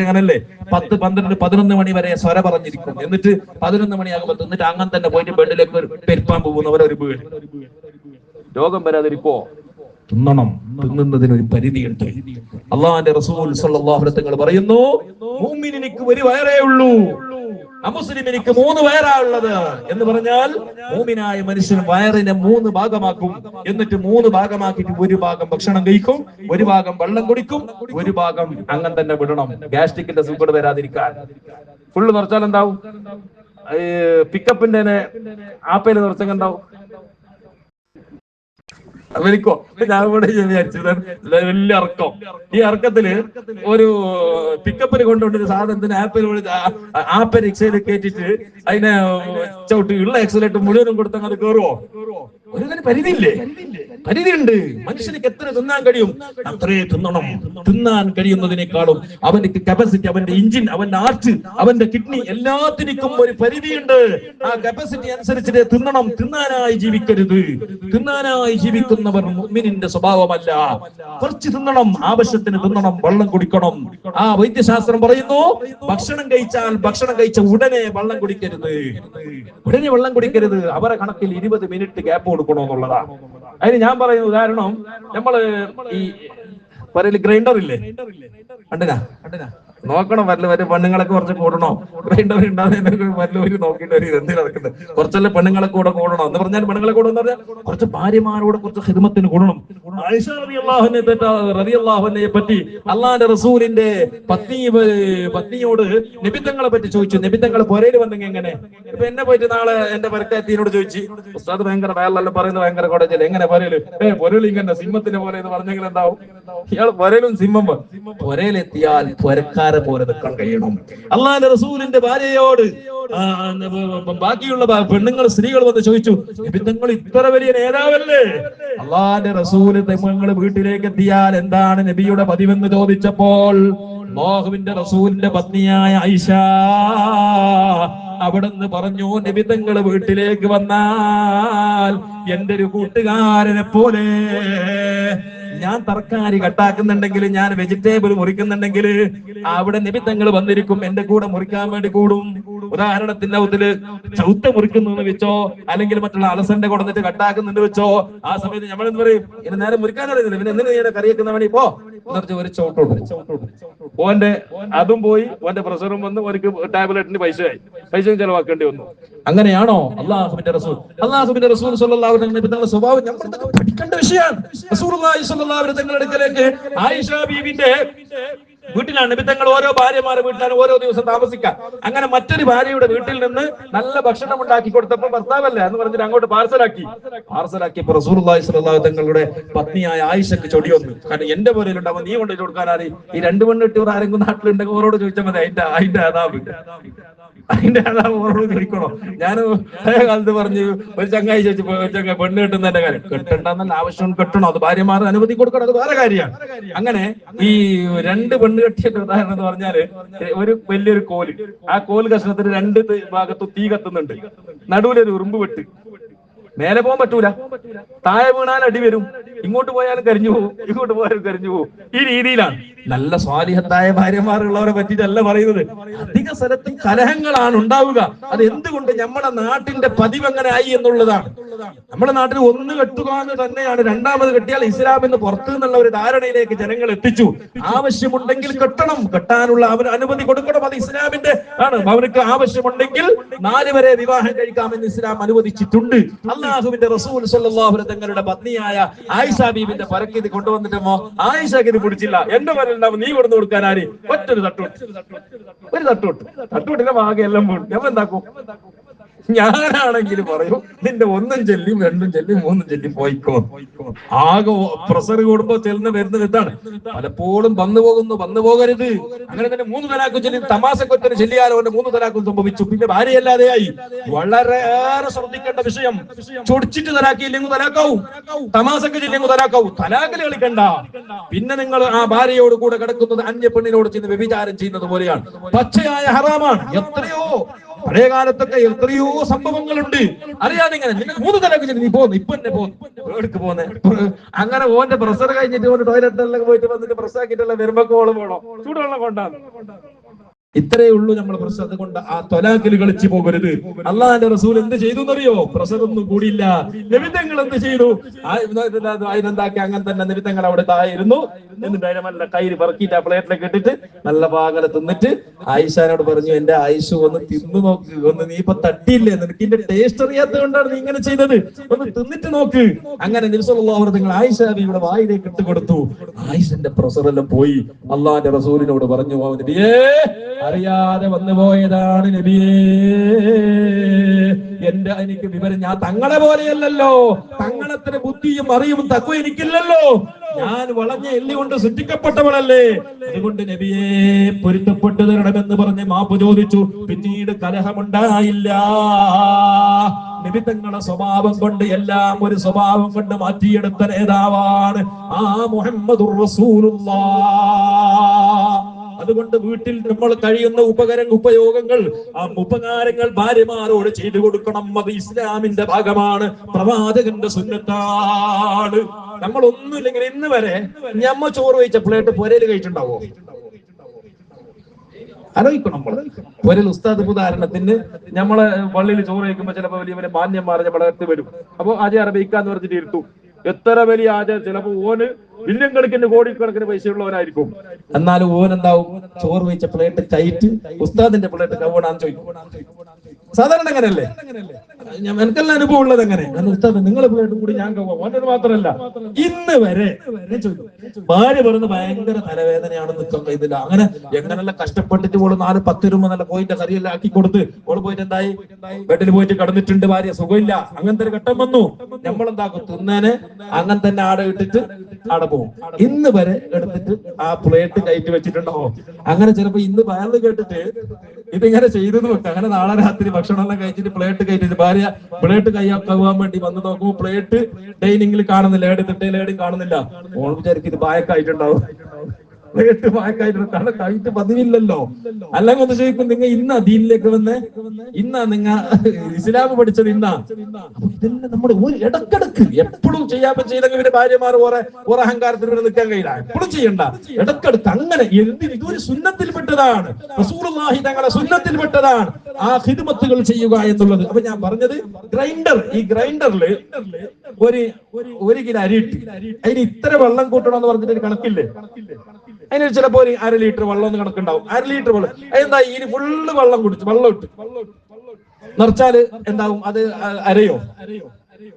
അങ്ങനല്ലേ, 10, 12, 11 മണി വരെ സ്വര പറഞ്ഞിരിക്കും. എന്നിട്ട് 11 മണിയാകുമ്പോ തിന്നിട്ട് അങ്ങനെ തന്നെ പോയിട്ട് ബെഡിലേക്ക് പെരുപ്പാൻ പോകുന്നവരെ ഒരു വീട്. രോഗം വരാതിരിക്കോ? തിന്നണം. തിന്നുന്നതിന് ഒരു പരിധിയുണ്ട്. അള്ളാഹുവിന്റെ റസൂൽ സ്വല്ലല്ലാഹു അലൈഹി വസല്ലം പറയുന്നു, മുഅ്മിനിക്ക് ഒരു വയറേ ഉള്ളൂ, അമുസ്ലിമിനിക്ക് 3 വയറാ ഉള്ളത് എന്ന് പറഞ്ഞാൽ, മുഅ്മിനായ മനുഷ്യൻ വയറിനെ 3 ഭാഗമാക്കും. എന്നിട്ട് 3 ഭാഗമാക്കിയിട്ട് ഒരു ഭാഗം ഭക്ഷണം കഴിക്കും, ഒരു ഭാഗം വെള്ളം കുടിക്കും, ഒരു ഭാഗം അങ്ങനെ തന്നെ വിടണം, ഗ്യാസ്ട്രിക്കിന്റെ സൂക്കേട് വരാതിരിക്കാൻ. ഫുള്ള് നിറച്ചാൽ എന്താവും? പിക്കപ്പിന്റെ ആപ്പയിൽ നിറച്ചെങ്കിൽ എന്താവും? അവർക്കോ ഞാൻ ഇവിടെ വിചാരിച്ചത് വലിയ ഇറക്കം. ഈ ഇറക്കത്തില് ഒരു പിക്കപ്പിന് കൊണ്ടുകൊണ്ടൊരു സാധനത്തിന് ആപ്പ് റിക്ഷയിൽ കയറ്റിട്ട് അതിനെ ചവിട്ടി ഉള്ള എക്സലേറ്റ് മുഴുവനും കൊടുത്താൽ അത് കയറുവോ? ഒരു പരിധിയില്ലേ? പരിധിയുണ്ട്. മനുഷ്യനിക്ക് എത്ര തിന്നാൻ കഴിയും അത്രേ തിന്നണം. തിന്നാൻ കഴിയുന്നതിനേക്കാളും അവന്റെ കപ്പാസിറ്റി, അവന്റെ എഞ്ചിൻ, അവന്റെ ആർട്ട്, അവന്റെ കിഡ്നി, എല്ലാത്തിനും ഒരു പരിധിയുണ്ട്. ആ കപ്പാസിറ്റി അനുസരിച്ച് തിന്നണം. തിന്നാനായി ജീവിക്കരുത്. തിന്നാനായി ജീവിക്കുന്നവർ മുഅ്മിനിന്റെ സ്വഭാവമല്ല. കുറച്ച് തിന്നണം, ആവശ്യത്തിന് തിന്നണം, വെള്ളം കുടിക്കണം. ആ വൈദ്യശാസ്ത്രം പറയുന്നു, ഭക്ഷണം കഴിച്ച ഉടനെ വെള്ളം കുടിക്കരുത്. ഉടനെ വെള്ളം കുടിക്കരുത്. അവരെ കണക്കിൽ 20 മിനിറ്റ് ഗ്യാപ്പ് കൊടുക്കണമെന്നുള്ളതാണ്. അതിന് ഞാൻ പറയുന്ന ഉദാഹരണം, നമ്മള് ഈ പറയല് ഗ്രൈൻഡർ ഇല്ലേ, കണ്ടിനാ നോക്കണം, വല്ല പെണ്ണുങ്ങളൊക്കെ കുറച്ച് കൂടണോ? ഗ്രൈൻഡർ ഉണ്ടാകുന്ന വല്ലവര് നോക്കിയിട്ട് ഒരു എന്തിനാ നടക്കുന്നത്? കുറച്ചല്ലേ പെണ്ണുങ്ങളെ കൂടെ കൂടണോ എന്ന് പറഞ്ഞാൽ, പെണ്ണുങ്ങളെ കൂടെ എന്ന് പറഞ്ഞാൽ കുറച്ച് ഭാര്യമാരോട് കുറച്ച് ഹിദ്മത്തിന് കൂടണം. ആയിഷ റളിയല്ലാഹു അൻഹയെ പറ്റി അള്ളാന്റെ റസൂലിന്റെ പത്നിയോട് നബിതങ്ങളെ പറ്റി ചോദിച്ചു. നബിതങ്ങൾ പൊരയിൽ വന്നെങ്കിൽ എങ്ങനെ? ഇപ്പൊ എന്നെ പോയിട്ട് നാളെ എന്റെ പരക്കാത്തിനോട് ചോദിച്ചു, ഉസ്താദ് ഭയങ്കര വയറെല്ലാം പറയുന്നത് ഭയങ്കര കോടതിയല്ലേ, എങ്ങനെ പൊരയില് പൊരയിൽ ഇങ്ങനെ സിംഹത്തിന്റെ പോലെ എന്ന് പറഞ്ഞെങ്കിൽ എന്താവും? ഇയാൾ പൊരയിലും സിംഹം. പൊരയിലെത്തിയാൽ പൊരക്കാരെ പോലെ നിൽക്കാൻ കഴിയണം. അള്ളാന്റെ റസൂലിന്റെ ഭാര്യയോട് ബാക്കിയുള്ള പെണ്ണുങ്ങൾ, സ്ത്രീകൾ വന്ന് ചോദിച്ചു, നബിതങ്ങൾ ഇത്ര വലിയ നേതാവല്ലേ? അള്ളാന്റെ റസൂല് തങ്ങൾ വീട്ടിലേക്ക് എത്തിയാൽ എന്താണ് നബിയുടെ പതിവെന്ന് ചോദിച്ചപ്പോൾ, അല്ലാഹുവിന്റെ റസൂലിന്റെ പത്നിയായ ആയിഷ അവിടുന്ന് പറഞ്ഞു, നബിതങ്ങൾ വീട്ടിലേക്ക് വന്നാൽ എന്റെ ഒരു കൂട്ടുകാരനെ പോലെ, ഞാൻ തർക്കാരി കട്ടാക്കുന്നുണ്ടെങ്കിൽ, ഞാൻ വെജിറ്റബിൾ മുറിക്കുന്നുണ്ടെങ്കിൽ അവിടെ നബിതങ്ങൾ വന്നിരിക്കും, എന്റെ കൂടെ മുറിക്കാൻ വേണ്ടി കൂടും. ഉദാഹരണത്തിന്റെ അവത്തില് ചൗത്ത മുറിക്കുന്നു എന്ന് വെച്ചോ, അല്ലെങ്കിൽ മറ്റുള്ള അലസന്റെ കൊടുത്തിട്ട് കട്ടാക്കുന്നുണ്ട് വെച്ചോ, ആ സമയത്ത് നമ്മൾ എന്ത് പറയും? ഇനി നേരെ മുറിക്കാൻ അറിയുന്നില്ല, പിന്നെ എന്തിനു നേരെ കറിയേക്കുന്ന വേണ്ടി പോ എന്നറിച്ച് ഒരു ചവിട്ടോടും. ഓന്റെ അതും പോയി, ഓന്റെ പ്രഷറും വന്ന്, ഓർക്ക് ടാബ്ലറ്റിന് പൈസയും ചെലവാക്കേണ്ടി വന്നു. അങ്ങനെയാണോ അള്ളാഹുവിന്റെ റസൂൽ? അള്ളാഹുവിന്റെ റസൂൽ സ്വല്ലല്ലാഹു അലൈഹി വസല്ലം തങ്ങളുടെ സ്വഭാവം നമ്മൾ പഠിക്കേണ്ട വിഷയമാണ്. റസൂലുള്ളാഹി സ്വല്ലല്ലാഹു അലൈഹി വസല്ലം തങ്ങളുടെ അടുക്കലേക്ക് ആയിഷ ബീവിന്റെ വീട്ടിലാണ് നബിതങ്ങൾ ഓരോ ഭാര്യമാരുടെ വീട്ടിലാണ് ഓരോ ദിവസം താമസിക്കാം. അങ്ങനെ മറ്റൊരു ഭാര്യയുടെ വീട്ടിൽ നിന്ന് നല്ല ഭക്ഷണം ഉണ്ടാക്കി കൊടുത്തപ്പോ ഭർത്താവല്ല എന്ന് പറഞ്ഞിട്ട് അങ്ങോട്ട് പാർസലാക്കിയപ്പോ റസൂലുള്ളാഹി സ്വല്ലല്ലാഹു അലൈഹി വസല്ലം തങ്ങളുടെ പത്നിയായ ആയിഷക്ക് ചൊടി വന്നു. കാരണം എന്റെ പോലെ ഉണ്ടാവും, നീ കൊണ്ടു കൊടുക്കാനായി ഈ 2 പെണ്ണിട്ട് ആരെങ്കിലും നാട്ടിലുണ്ടെങ്കിൽ ഓരോട് ചോദിച്ചാൽ മതി, അതിന്റെ അതാവ് ഓരോട് ചോദിക്കണോ? ഞാൻ കാലത്ത് പറഞ്ഞു, ഒരു ചങ്ങായി ചോദിച്ചു, പെണ്ണ് കെട്ടുന്നതിന്റെ കാര്യം, കെട്ടണ്ടെന്നല്ല, ആവശ്യം കെട്ടണോ, അത് ഭാര്യമാർ അനുമതി കൊടുക്കണം, അത് വേറെ കാര്യമാണ്. അങ്ങനെ ഈ 2 പെണ്ണ് കെട്ടിയ ഉദാഹരണം എന്ന് പറഞ്ഞാല്, ഒരു വലിയൊരു കോല്, ആ കോല് കഷ്ണത്തിന് 2 ഭാഗത്തും തീ കത്തുന്നുണ്ട്, നടുവിലൊരു ഉറുമ്പ് വെട്ട്. മേലെ പോകാൻ പറ്റൂല, താഴെ വീണാൽ അടി വരും, ഇങ്ങോട്ട് പോയാലും കരിഞ്ഞു പോകും, ഇങ്ങോട്ട് പോയാലും കരിഞ്ഞു പോകും. ഈ രീതിയിലാണ്. നല്ല സ്വാലിഹത്തായ ഭാര്യമാരുള്ളവരെ പറ്റിയിട്ടല്ല പറയുന്നത്. അധിക സ്ഥലത്തും കലഹങ്ങളാണ് ഉണ്ടാവുക. അത് എന്തുകൊണ്ട്? നമ്മുടെ നാട്ടിന്റെ പതിവ് എങ്ങനെ ആയി എന്നുള്ളതാണ്. നമ്മുടെ നാട്ടിൽ ഒന്ന് കെട്ടുക എന്ന് തന്നെയാണ്. രണ്ടാമത് കെട്ടിയാൽ ഇസ്ലാമിന്ന് പുറത്തു നിന്നുള്ള ഒരു ധാരണയിലേക്ക് ജനങ്ങൾ എത്തിച്ചു. ആവശ്യമുണ്ടെങ്കിൽ കെട്ടണം, കെട്ടാനുള്ള അവന് അനുമതി കൊടുക്കണം, അത് ഇസ്ലാമിന്റെ ആണ്. അവനക്ക് ആവശ്യമുണ്ടെങ്കിൽ 4 വരെ വിവാഹം കഴിക്കാമെന്ന് ഇസ്ലാം അനുവദിച്ചിട്ടുണ്ട്. അള്ളാഹുവിന്റെ റസൂൽ സ്വല്ലല്ലാഹു അലൈഹി തങ്ങളുടെ പത്നിയായ ആയിഷ ബീബിന്റെ പരക്കീത് കൊണ്ടുവന്നിട്ടുമോ ആയിഷക്ക് ഇത് പിടിച്ചില്ല. എന്റെ പേരുണ്ടാവും, നീ കൊടുത്തു കൊടുക്കാൻ ആര്? ഒറ്റൊരു തട്ടോട്ടിന്റെ ഭാഗമെല്ലാം പോയി. ഞാൻ എന്താക്കും? ഞാനാണെങ്കിൽ പറയും, നിന്റെ 1 ചൊല്ലിയും 2 ചൊല്ലിയും 3 ചൊല്ലിയും പോയിക്കോ. ആകെ പ്രഷർ കൂടുമ്പോ വരുന്നത് ഇതാണ്. പലപ്പോഴും വന്നു പോകരുത്. അങ്ങനെ തന്നെ 3 തലാഖ് ചൊല്ലി തമാശക്കൊറ്റന് ചൊല്ലിയാലോ 3 തലാഖും സംഭവിച്ചു. പിന്നെ ഭാര്യയല്ലാതെയായി. വളരെയേറെ ശ്രദ്ധിക്കേണ്ട വിഷയം. ചൊടിച്ചിട്ട് തലാക്കിയില്ലെങ്കിൽ തലാക്കാവും, തമാശക്ക് ചൊല്ലിയെങ്കിൽ തലാക്കാവും. തലാഖിൽ കളിക്കണ്ട. പിന്നെ നിങ്ങൾ ആ ഭാര്യയോട് കൂടെ കിടക്കുന്നത് അന്യ പെണ്ണിനോട് ചെന്ന് വ്യഭിചാരം ചെയ്യുന്നത് പോലെയാണ്. പച്ചയായ ഹറാമാണ്. എത്രയോ പഴയ കാലത്തൊക്കെ എത്രയോ സംഭവങ്ങളുണ്ട്. അറിയാതെ ഇങ്ങനെ 3 തലാഖ് നീ പോന്നു, ഇപ്പൊ എന്നെ പോക്ക് പോന്നെ. അങ്ങനെ ഓന്റെ പ്രഷർ കഴിഞ്ഞിട്ട് ഓന്റെ ടോയ്ലറ്റിലെല്ലാം പോയിട്ട് വന്നിട്ട് പ്രസ്സാക്കിയിട്ടുള്ള വരുമ്പോ ഓള് വേണോ? ചൂടുവെള്ളം കൊണ്ടാണ്. ഇത്രയേ ഉള്ളൂ നമ്മൾ പ്രശ്നം. അതുകൊണ്ട് ആ ത്വലാഖിൽ കളിച്ചു പോകരുത്. അള്ളാഹുവിന്റെ റസൂൽ എന്ത് ചെയ്തു എന്നറിയോ? പ്രഷറൊന്നും കൂടിയില്ല. നബിതങ്ങൾ എന്ത് ചെയ്തു? അതിനെന്താക്കി? അങ്ങനെ തന്നെ നബിതങ്ങൾ അവിടെ തായിരുന്നു. എന്നിട്ട് അതിനെ കയ്യിൽ പറക്കിയിട്ട് ആ പ്ലേറ്റിലേക്ക് ഇട്ടിട്ട് നല്ല പാകല തിന്നിട്ട് ആയിഷാനോട് പറഞ്ഞു, എന്റെ ആയിഷു ഒന്ന് തിന്നു നോക്ക്, ഒന്ന് നീ ഇപ്പൊ തട്ടിയില്ലേ, നിനക്ക് ഇതിന്റെ ടേസ്റ്റ് അറിയാത്തത് കൊണ്ടാണ് നീ ഇങ്ങനെ ചെയ്തത്, ഒന്ന് തിന്നിട്ട് നോക്ക്. അങ്ങനെ നബി സല്ലല്ലാഹു അലൈഹി വസല്ലം ആയിഷ ബീവിയുടെ വായിലേക്ക് ഇട്ട് കൊടുത്തു. ആയിഷന്റെ പ്രഷറെല്ലാം പോയി. അള്ളാഹുവിന്റെ റസൂലിനോട് പറഞ്ഞു, നബിയേ, അറിയാതെ വന്നു പോയതാണ് നബിയേ, എനിക്ക് വിവരം, ഞാൻ തങ്ങളെ പോലെയല്ലല്ലോ, തങ്ങളത്തിന് ബുദ്ധിയും അറിവും തക്കവും എനിക്കില്ലല്ലോ, ഞാൻ വളഞ്ഞ എല്ലി കൊണ്ട് സൃഷ്ടിക്കപ്പെട്ടവളല്ലേ, അതുകൊണ്ട് നബിയെ പൊരുത്തപ്പെട്ടു തരണമെന്ന് പറഞ്ഞ് മാപ്പ് ചോദിച്ചു. പിന്നീട് കലഹമുണ്ടായില്ല. നബി തങ്ങളുടെ സ്വഭാവം കൊണ്ട് എല്ലാം ഒരു സ്വഭാവം കൊണ്ട് മാറ്റിയെടുത്ത നേതാവാണ് ആ മുഹമ്മദുർ റസൂലുള്ളാഹ്. അതുകൊണ്ട് വീട്ടിൽ നമ്മൾ കഴിയുന്ന ഉപയോഗങ്ങൾ, ആ ഉപകാരങ്ങൾ ഭാര്യമാരോട് ചെയ്തു കൊടുക്കണം. അത് ഇസ്ലാമിന്റെ ഭാഗമാണ്, പ്രവാചകന്റെ സുന്നത്താണ്. നമ്മൾ ഒന്നുമില്ലെങ്കിൽ ഇന്ന് വരെ ഞമ്മ ചോറ് കഴിച്ച പ്ലേറ്റ് പൊരയിൽ കഴിച്ചിട്ടുണ്ടാവോ? ആലോചിക്കണം. ഒരു ഉസ്താദ് ഉദാഹരണത്തിന് നമ്മളെ പള്ളിയിൽ ചോറ് കഴിക്കുമ്പോ ചിലപ്പോ വലിയ വലിയ മാന്യന്മാർ നമ്മളെ അടുത്ത് വരും. അപ്പൊ ആചാര ബൈക്കാന്ന് പറഞ്ഞിട്ട് ഇരുത്തു. എത്ര വലിയ ആചാരം, ചിലപ്പോ ഓന് ബില്യൺ കണക്കിന് കോടിക്കണക്കിന് പൈസയുള്ളവനായിരിക്കും. എന്നാലും ഓൻ എന്താവും? ചോറ് വെച്ച പ്ലേറ്റ് കയറ്റ് ഉസ്താദിന്റെ പ്ലേറ്റ് കവണാന്ന് ചോദിക്കും. സാധാരണ അങ്ങനെയല്ലേ? എനിക്കെല്ലാം അനുഭവം ഉള്ളത് അങ്ങനെ. ഉസ്താദ് നിങ്ങളെ പ്ലേറ്റും കൂടി ഞാൻ കവ. ഓനത് മാത്രല്ല, ഇന്ന് വരെ ഭാര്യ പറഞ്ഞ് ഭയങ്കര തലവേദനയാണ്, നിൽക്കാൻ ഇതില്ല. അങ്ങനെ എങ്ങനെല്ലാം കഷ്ടപ്പെട്ടിട്ട് ഓള് 4-10 രൂപ നല്ല പോയിന്റ് കറിയെല്ലാം ആക്കി കൊടുത്ത് ഓള് പോയിട്ട് എന്തായി? ബെഡിൽ പോയിട്ട് കടന്നിട്ടുണ്ട്. ഭാര്യ സുഖമില്ല. അങ്ങനത്തെ ഒരു ഘട്ടം വന്നു. നമ്മളെന്താക്കും? തിന്നാന് അങ്ങനെ തന്നെ ആടെ ഇട്ടിട്ട് ആടെ പോകും. ഇന്ന് വരെ എടുത്തിട്ട് ആ പ്ലേറ്റ് കയറ്റി വെച്ചിട്ടുണ്ടോ? അങ്ങനെ ചിലപ്പോ ഇന്ന് വയറിൽ കേട്ടിട്ട് ഇതിങ്ങനെ ചെയ്തു നോക്കാം. അങ്ങനെ നാളെ രാത്രി ഭക്ഷണം എല്ലാം കഴിച്ചിട്ട് പ്ലേറ്റ് കയറ്റിട്ട് ഭാര്യ പ്ലേറ്റ് കൈയാക്കാൻ വേണ്ടി വന്ന് നോക്കുമ്പോ പ്ലേറ്റ് ഡൈനിങ്ങിൽ കാണുന്നില്ല, ലേഡി കാണുന്നില്ല. ഓൾ വിചാരിക്കും ഇത് പായക്കായിട്ടുണ്ടാവും. പ്ലേറ്റ് പായക്കായിട്ട് കഴിട്ട് പതിവില്ലല്ലോ. അല്ലെങ്കിൽ ഒന്ന് ചോദിക്കും, നിങ്ങൾ ഇന്നാ ദീനിലേക്ക് വന്ന്, ഇന്നാ നിങ്ങ ഇസ്ലാം പഠിച്ചത് ഇന്നാ? ഇതെല്ലാം നമ്മുടെ ഒരു ഇടക്കിടക്ക് എപ്പോഴും ചെയ്യാൻ ചെയ്തെങ്കിൽ ഇവര് ഭാര്യമാർ അഹങ്കാരത്തിന് ഇവിടെ നിൽക്കാൻ കഴിയില്ല. എപ്പോഴും ചെയ്യണ്ട, ഇടക്കിടക്ക്. അങ്ങനെ ഇതൊരു സുന്നത്തിൽപ്പെട്ടതാണ്, റസൂലുള്ളാഹി തങ്ങളുടെ സുന്നത്തിൽപ്പെട്ടതാണ് ആ ഖിദ്മത്തുകൾ ചെയ്യുക എന്നുള്ളത്. അപ്പൊ ഞാൻ പറഞ്ഞത് ഗ്രൈൻഡർ, ഈ ഗ്രൈൻഡറിൽ ഒരു കിലോ അരി ഇട്ട് അതിന് ഇത്ര വെള്ളം കൂട്ടണമെന്ന് പറഞ്ഞിട്ട് ഒരു കണക്കില്ലേ? അതിന് ചിലപ്പോ ഒരു 1/2 ലിറ്റർ വെള്ളം ഒന്ന് കണക്കുണ്ടാവും. 1/2 ലിറ്റർ വെള്ളം അതെന്താ? ഇതിന് ഫുള്ള് വെള്ളം കുടിച്ചു, വെള്ളം ഇട്ട് നിറച്ചാല് എന്താവും? അത് അരയോ?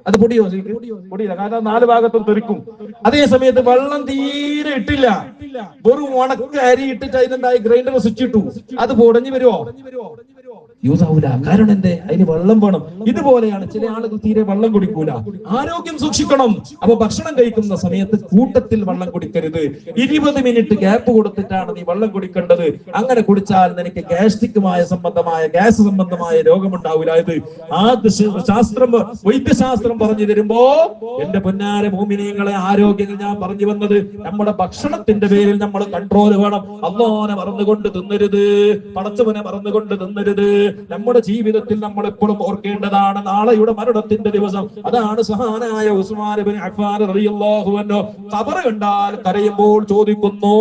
അത് പൊടിയില്ല. കാരണം 4 ഭാഗത്തും തെറിക്കും. അതേ സമയത്ത് വെള്ളം തീരെ ഇട്ടില്ല, വെറും ഉണക്ക അരി ഇട്ടിട്ട് അതിനെന്തായി? ഗ്രൈൻഡർ സ്വിച്ച് ഇട്ടു. അത് പൊടഞ്ഞു വരുമോ? യൂസ് ആവൂല. കാരണം എന്തേ? അതിന് വെള്ളം വേണം. ഇതുപോലെയാണ് ചില ആളുകൾ തീരെ വെള്ളം കുടിക്കൂല. ആരോഗ്യം സൂക്ഷിക്കണം. അപ്പൊ ഭക്ഷണം കഴിക്കുന്ന സമയത്ത് കൂട്ടത്തിൽ വെള്ളം കുടിക്കരുത്. 20 മിനിറ്റ് ഗ്യാപ്പ് കൊടുത്തിട്ടാണ് നീ വെള്ളം കുടിക്കേണ്ടത്. അങ്ങനെ കുടിച്ചാൽ നിനക്ക് ഗ്യാസ് സംബന്ധമായ രോഗമുണ്ടാവില്ല. ഇത് വൈദ്യശാസ്ത്രം പറഞ്ഞു തരുമ്പോ എന്റെ പൊന്നാര മോമിനിയങ്ങളെ ആരോഗ്യങ്ങൾ ഞാൻ പറഞ്ഞു വന്നത് നമ്മുടെ ഭക്ഷണത്തിന്റെ പേരിൽ നമ്മൾ കൺട്രോൾ വേണം. അല്ലാഹുവിനെ മറന്നുകൊണ്ട് തിന്നരുത്, പടച്ചവനെ മറന്നുകൊണ്ട് തിന്നരുത്. നമ്മുടെ ജീവിതത്തിൽ നമ്മൾ എപ്പോഴും ഓർക്കേണ്ടതാണ്. നാളെയുടെ മരണത്തിന്റെ ദിവസം അതാണ് സഹാനായ ഉസ്മാൻ ഇബ്നു അഫ്ഫാൻ റളിയല്ലാഹു അൻഹു ഖബർ കണ്ടാൽ കരയുമ്പോൾ ചോദിക്കുന്നു,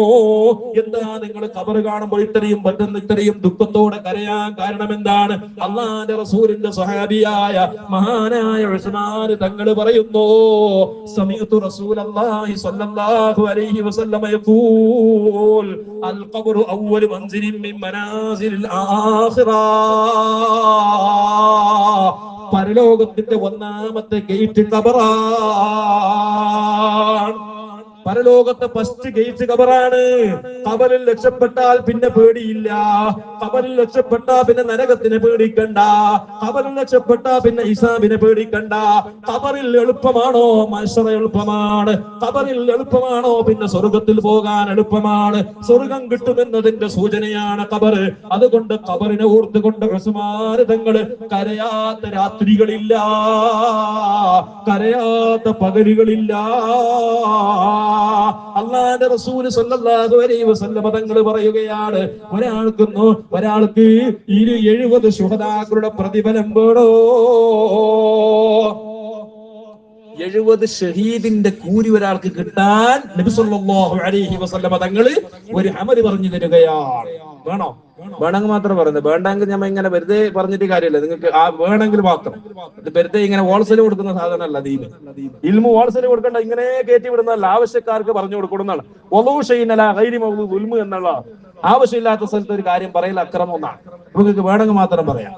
എന്താ നിങ്ങൾ ഖബർ കാണുമ്പോൾ ഇത്രയും പെട്ടെന്ന് ഇത്രയും ദുഃഖത്തോടെ കരയാൻ കാരണം എന്താണ്? അല്ലാഹുവിന്റെ റസൂലിന്റെ സ്വഹാബിയായ മഹാനായ ഉസ്മാൻ തങ്ങൾ പറയുന്നു, സമീഅതു റസൂലല്ലാഹി സ്വല്ലല്ലാഹു അലൈഹി വസല്ലം യഖൂൽ അൽ ഖബ്റു അവ്വലു മൻസിലിൻ മിൻ മനാസിലിൽ ആഖിറ. പരലോകത്തിന്റെ ഒന്നാമത്തെ ഗേറ്റ് ഖബറാണ്. പരലോകത്തെ ഫസ്റ്റ് ഗേറ്റ് ഖബറാണ്. ഖബറിൽ രക്ഷപ്പെട്ടാൽ പിന്നെ പേടിയില്ല. ഖബറിൽ രക്ഷപ്പെട്ടാൽ പിന്നെ നരകത്തിനെ പേടിക്കണ്ട. ഖബറിൽ രക്ഷപ്പെട്ടാൽ പിന്നെ ഹിസാബിനെ പേടിക്കണ്ട. ഖബറിൽ എളുപ്പമാണോ? മഹ്ശറ എളുപ്പമാണ്. ഖബറിൽ എളുപ്പമാണോ? പിന്നെ സ്വർഗത്തിൽ പോകാൻ എളുപ്പമാണ്. സ്വർഗം കിട്ടുമെന്നതിന്റെ സൂചനയാണ് ഖബർ. അതുകൊണ്ട് ഖബറിനെ ഓർത്തുകൊണ്ട് ഉസ്മാൻ തങ്ങൾ കരയാത്ത രാത്രികളില്ല, കരയാത്ത പകലുകളില്ല. അല്ലാഹുവിന്റെ റസൂൽ സ്വല്ലല്ലാഹു അലൈഹി വസല്ലം തങ്ങൾ പറയുകയാണ്, ഒരാൾക്ക് 70 ശുഹദാക്കളുടെ പ്രതിഫലം വേണോ? 70 ഷഹീദിന്റെ കൂലി ഒരാൾക്ക് കിട്ടാൻ നബി സല്ലല്ലാഹു അലൈഹി വസല്ലം തങ്ങൾ ഒരു അമൽ പറഞ്ഞു തരികയാണ്. വേണോ? വേണമെങ്കിൽ മാത്രം പറയുന്നത്, വേണ്ടെങ്കിൽ നമ്മൾ ഇങ്ങനെ വെറുതെ പറഞ്ഞിട്ട് കാര്യമല്ല. നിങ്ങൾക്ക് ആ വേണമെങ്കിൽ മാത്രം, ഇത് വെറുതെ ഇങ്ങനെ ഹോൾസെയിൽ കൊടുക്കുന്ന സാധനമല്ല. ദീന് ഇൽമു ഹോൾസെയിൽ കൊടുക്കണ്ട, ഇങ്ങനെ കയറ്റി വിടുന്നതല്ല, ആവശ്യക്കാർക്ക് പറഞ്ഞു കൊടുക്കുന്നതാണ്. എന്നുള്ള ആവശ്യമില്ലാത്ത സ്ഥലത്ത് ഒരു കാര്യം പറയൽ അക്രമം ഒന്നാണ്. നിങ്ങൾക്ക് വേണമെങ്കിൽ മാത്രം പറയാം.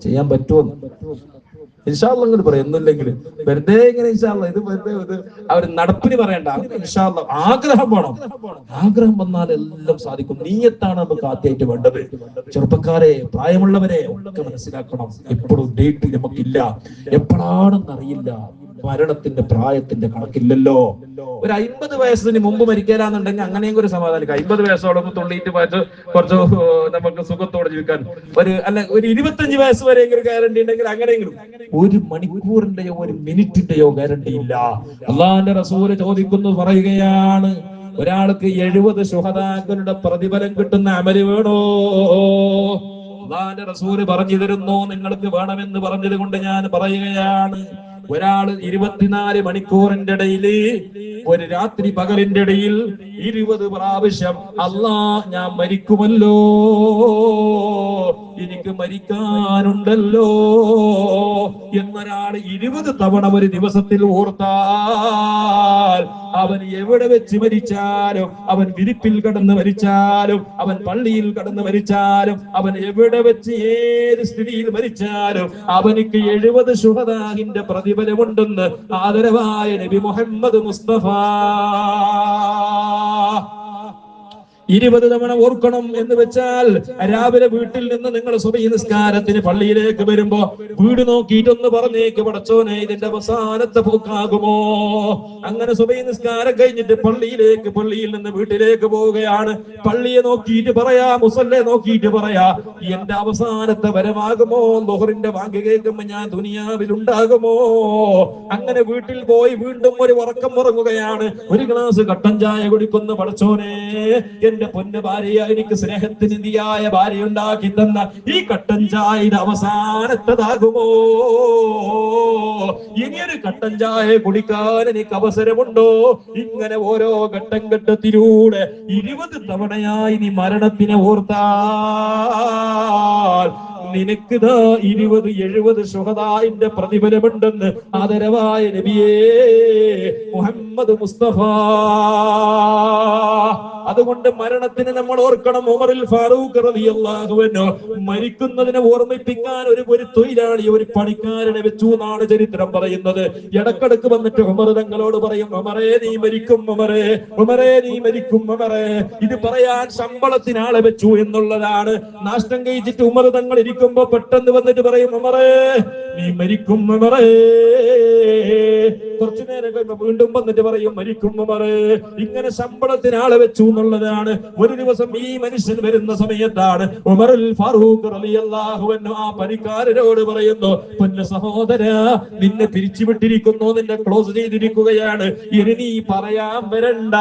ചെയ്യാൻ പറ്റുമോ? ഇൻഷാ അല്ലാഹ് ഇങ്ങോട്ട് പറയാം. ഒന്നുമില്ലെങ്കിൽ വെറുതെ ഇങ്ങനെ ഇൻഷാ അല്ലാഹ് ഇത് വെറുതെ അവർ നടപ്പിന് പറയണ്ട. ഇൻഷാ അല്ലാഹ് ആഗ്രഹം വേണം. ആഗ്രഹം വന്നാൽ എല്ലാം സാധിക്കും. നീയത്താണ് നമുക്ക് ആദ്യമായിട്ട് വേണ്ടത്. ചെറുപ്പക്കാരെ, പ്രായമുള്ളവരെ ഒക്കെ മനസ്സിലാക്കണം, എപ്പോഴും ഡേറ്റ് നമുക്കില്ല, എപ്പോഴാണെന്ന് അറിയില്ല. മരണത്തിന്റെ പ്രായത്തിന്റെ കണക്കില്ലല്ലോ. ഒരു 50 വയസ്സിന് മുമ്പ് മരിക്കാനാന്നുണ്ടെങ്കിൽ അങ്ങനെയും ഒരു സമാധാനം. 50 വയസ്സോളം തുള്ളിയിട്ട് പോയിട്ട് കുറച്ച് നമുക്ക് സുഖത്തോടെ ജീവിക്കാൻ ഒരു 25 വയസ്സ് വരെയെങ്കിലും ഗ്യാരണ്ടി ഉണ്ടെങ്കിൽ അങ്ങനെയെങ്കിലും. 1 മണിക്കൂറിന്റെയോ 1 മിനിറ്റിന്റെയോ ഗ്യാരണ്ടി ഇല്ല. അള്ളാഹുവിന്റെ റസൂല് ചോദിക്കുന്നു, പറയുകയാണ്, ഒരാൾക്ക് 70 ശുഹദാക്കളുടെ പ്രതിഫലം കിട്ടുന്ന അമല് വേണോ? അള്ളാഹുവിന്റെ റസൂല് പറഞ്ഞു തരുന്നു, നിങ്ങൾക്ക് വേണമെന്ന് പറഞ്ഞത് കൊണ്ട് ഞാൻ പറയുകയാണ്. ഒരാള് 24 മണിക്കൂറിന്റെ ഇടയിൽ, ഒരു രാത്രി പകലിന്റെ ഇടയിൽ 20 പ്രാവശ്യം അല്ലാ ഞാൻ മരിക്കുമല്ലോ, എനിക്ക് മരിക്കാനുണ്ടല്ലോ എന്നൊരാൾ 20 തവണ ഒരു ദിവസത്തിൽ ഓർത്താൽ, അവൻ എവിടെ വെച്ച് മരിച്ചാലും, അവൻ വിരിപ്പിൽ കടന്ന് മരിച്ചാലും, അവൻ പള്ളിയിൽ കടന്ന് മരിച്ചാലും, അവൻ എവിടെ വെച്ച് ഏത് സ്ഥിതിയിൽ മരിച്ചാലും അവനിക്ക് 70 ശുഹദാഹിന്റെ പ്രതിഫലമുണ്ടെന്ന് ആദരവായ നബി മുഹമ്മദ് മുസ്തഫ. 20 തവണ ഓർക്കണം എന്ന് വെച്ചാൽ, രാവിലെ വീട്ടിൽ നിന്ന് നിങ്ങൾ സുബഹി നിസ്കാരത്തിന് പള്ളിയിലേക്ക് വരുമ്പോ വീട് നോക്കിയിട്ടൊന്ന് പറഞ്ഞേക്ക്, പടച്ചോനെ ഇതിന്റെ അവസാനത്തെ പോക്കാകുമോ? അങ്ങനെ സുബഹി നിസ്കാരം കഴിഞ്ഞിട്ട് പള്ളിയിൽ നിന്ന് വീട്ടിലേക്ക് പോവുകയാണ്. പള്ളിയെ നോക്കിയിട്ട് പറയാ, മുസല്ലെ നോക്കിയിട്ട് പറയാ, എന്റെ അവസാനത്തെ വരമാകുമോ? ളുഹറിന്റെ വാങ്ക് കേൾക്കുമ്പോ ഞാൻ ദുനിയാവിൽ ഉണ്ടാകുമോ? അങ്ങനെ വീട്ടിൽ പോയി വീണ്ടും ഒരു ഉറക്കം ഉറങ്ങുകയാണ്. ഒരു ഗ്ലാസ് കട്ടൻ ചായ കുടിക്കുന്നു. പടച്ചോനെ, എന്റെ പൊന്നു ഭാര്യ, എനിക്ക് സ്നേഹത്തിന് നിധിയായ ഭാര്യ ഉണ്ടാക്കി തന്ന ഈ കട്ടൻ ചായയുടെ അവസാനത്തതാകുമോ? ഇനിയൊരു കട്ടൻ ചായ കുടിക്കാൻ എനിക്ക് അവസരമുണ്ടോ? ഇങ്ങനെ ഓരോ ഘട്ടത്തിലൂടെ 20 തവണയായി നീ മരണത്തിനെ ഓർത്താൽ നിനക്കിതാ 70 ശുഹദാഇന്റെ പ്രതിഫലമുണ്ടെന്ന് ആദരവായ നബിയേ മുഹമ്മദ് മുസ്തഫ. അതുകൊണ്ട് മരണത്തിന് നമ്മൾ ഓർക്കണം. ഉമറുൽ ഫാറൂഖ് റളിയല്ലാഹു അൻഹു മരിക്കുന്നതിനെ ഓർമ്മിപ്പിക്കാൻ ഒരു തൊഴിലാളി, ഒരു പണിക്കാരനെ വെച്ചു എന്നാണ് ചരിത്രം പറയുന്നത്. ഇടക്കിടക്ക് വന്നിട്ട് ഉമർ തങ്ങളോട് പറയും, ഉമറേ നീ മരിക്കും, ഉമറേ, ഉമറേ നീ മരിക്കും, ഉമറേ. ഇത് പറയാൻ ശമ്പളത്തിന് ആളെ വെച്ചു എന്നുള്ളതാണ്. നാഷ്ടം കഴിച്ചിട്ട് ഉമർ തങ്ങൾ ഇരിക്കുമ്പോ പെട്ടെന്ന് വന്നിട്ട് പറയും, ഉമറേ നീ മരിക്കും, ഉമറേ. കുറച്ചു നേരം കഴിയുമ്പോ വീണ്ടും വന്നിട്ട് പറയും, മരിക്കും ഉമറേ. ഇങ്ങനെ ശമ്പളത്തിന് ആളെ വെച്ചു എന്നുള്ളതാണ്. ഒരു ദിവസം ഈ മനുഷ്യൻ വരുന്ന സമയത്താണ് ഉമറുൽ ഫാറൂഖ് റളിയല്ലാഹു അൻഹു ആ പണിക്കാരനോട് പറയുന്നു, പൊന്നു സഹോദരാ, നിന്നെ പിരിച്ചുവിട്ടിരിക്കുന്നു, നിന്നെ ക്ലോസ് ചെയ്തിരിക്കുകയാണ്, ഇനി നീ പറയാൻ വരണ്ട,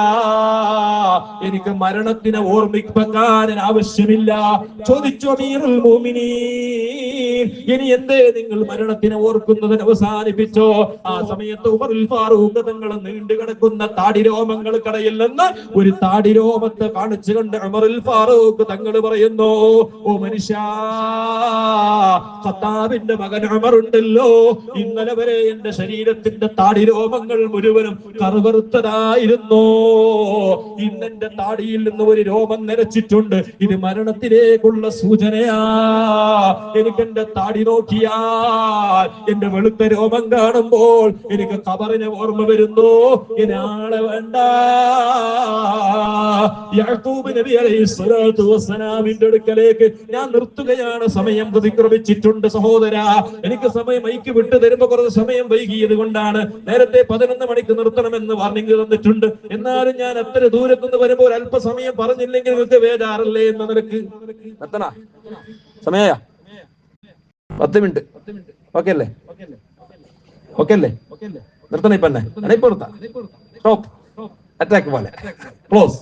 എനിക്ക് മരണത്തിനെ ഓർമ്മിപ്പിക്കാൻ ആവശ്യമില്ല. ചോദിച്ചു അമീറുൽ മുഅ്മിനീൻ, ഇനി എന്തേ നിങ്ങൾ മരണത്തിനെ ഓർക്കുന്നതിന് അവസാനിപ്പിച്ചോ? ആ സമയത്ത് ഉമറുൽ ഫാറൂഖ് തങ്ങൾ നീണ്ടു കിടക്കുന്ന താടിരോമങ്ങൾ കടയിൽ നിന്ന് ഒരു താടിരോമത്തെ കാണിച്ചുകൊണ്ട് ഉമറുൽ ഫാറൂഖ് തങ്ങൾ പറയുന്നു, ഓ മനുഷ്യ, ഖത്താബിന്റെ മകൻ ഉമർ ഉണ്ടല്ലോ, ഇന്നലെ വരെ എന്റെ ശരീരത്തിന്റെ താടിരോമങ്ങൾ മുഴുവനും കറുകറുത്തതായിരുന്നു, ഇന്നെന്റെ താടിയിൽ നിന്ന് ഒരു രോമം നരച്ചിട്ടുണ്ട്, ഇത് മരണത്തിലേക്കുള്ള സൂചനയാ. എനിക്ക് എന്റെ താടി നോക്കിയാൽ, എന്റെ വെളുത്ത രോമം കാണുമ്പോൾ എനിക്ക് ഖബറിനെ ഓർമ്മ വരുന്നു, ഇനാളെ വേണ്ട. യാക്കൂബ് നബി അലൈഹിസ്സലാത്തു വസ്സലാമിന്റെ അടുക്കലേക്ക് ഞാൻ നിർത്തുകയാണ്, സമയം അതിക്രമിച്ചിട്ടുണ്ട് സഹോദരാ, എനിക്ക് സമയം മൈക്ക് വിട്ടു തരുമ്പോ കുറച്ച് സമയം വൈകിയത് കൊണ്ടാണ്. നേരത്തെ 11 മണിക്ക് നിർത്തണമെന്ന് വാർണിംഗ് തന്നിട്ടുണ്ട്, എന്നാലും ഞാൻ അത്ര ദൂരത്തുനിന്ന് വരുമ്പോൾ അല്പസമയം പറഞ്ഞില്ലെങ്കിൽ നിങ്ങൾക്ക് വേദാറല്ലേ എന്ന നിലക്ക് നിർത്തണ സമയ 10 മിനിറ്റ് ഓക്കെ അല്ലേ? ഓക്കെ അല്ലേ? നിർത്തണ ഇപ്പൊ തന്നെ ഇപ്പൊ നിർത്താം. സ്റ്റോപ്പ് അറ്റാക്ക് പോലെ ക്ലോസ്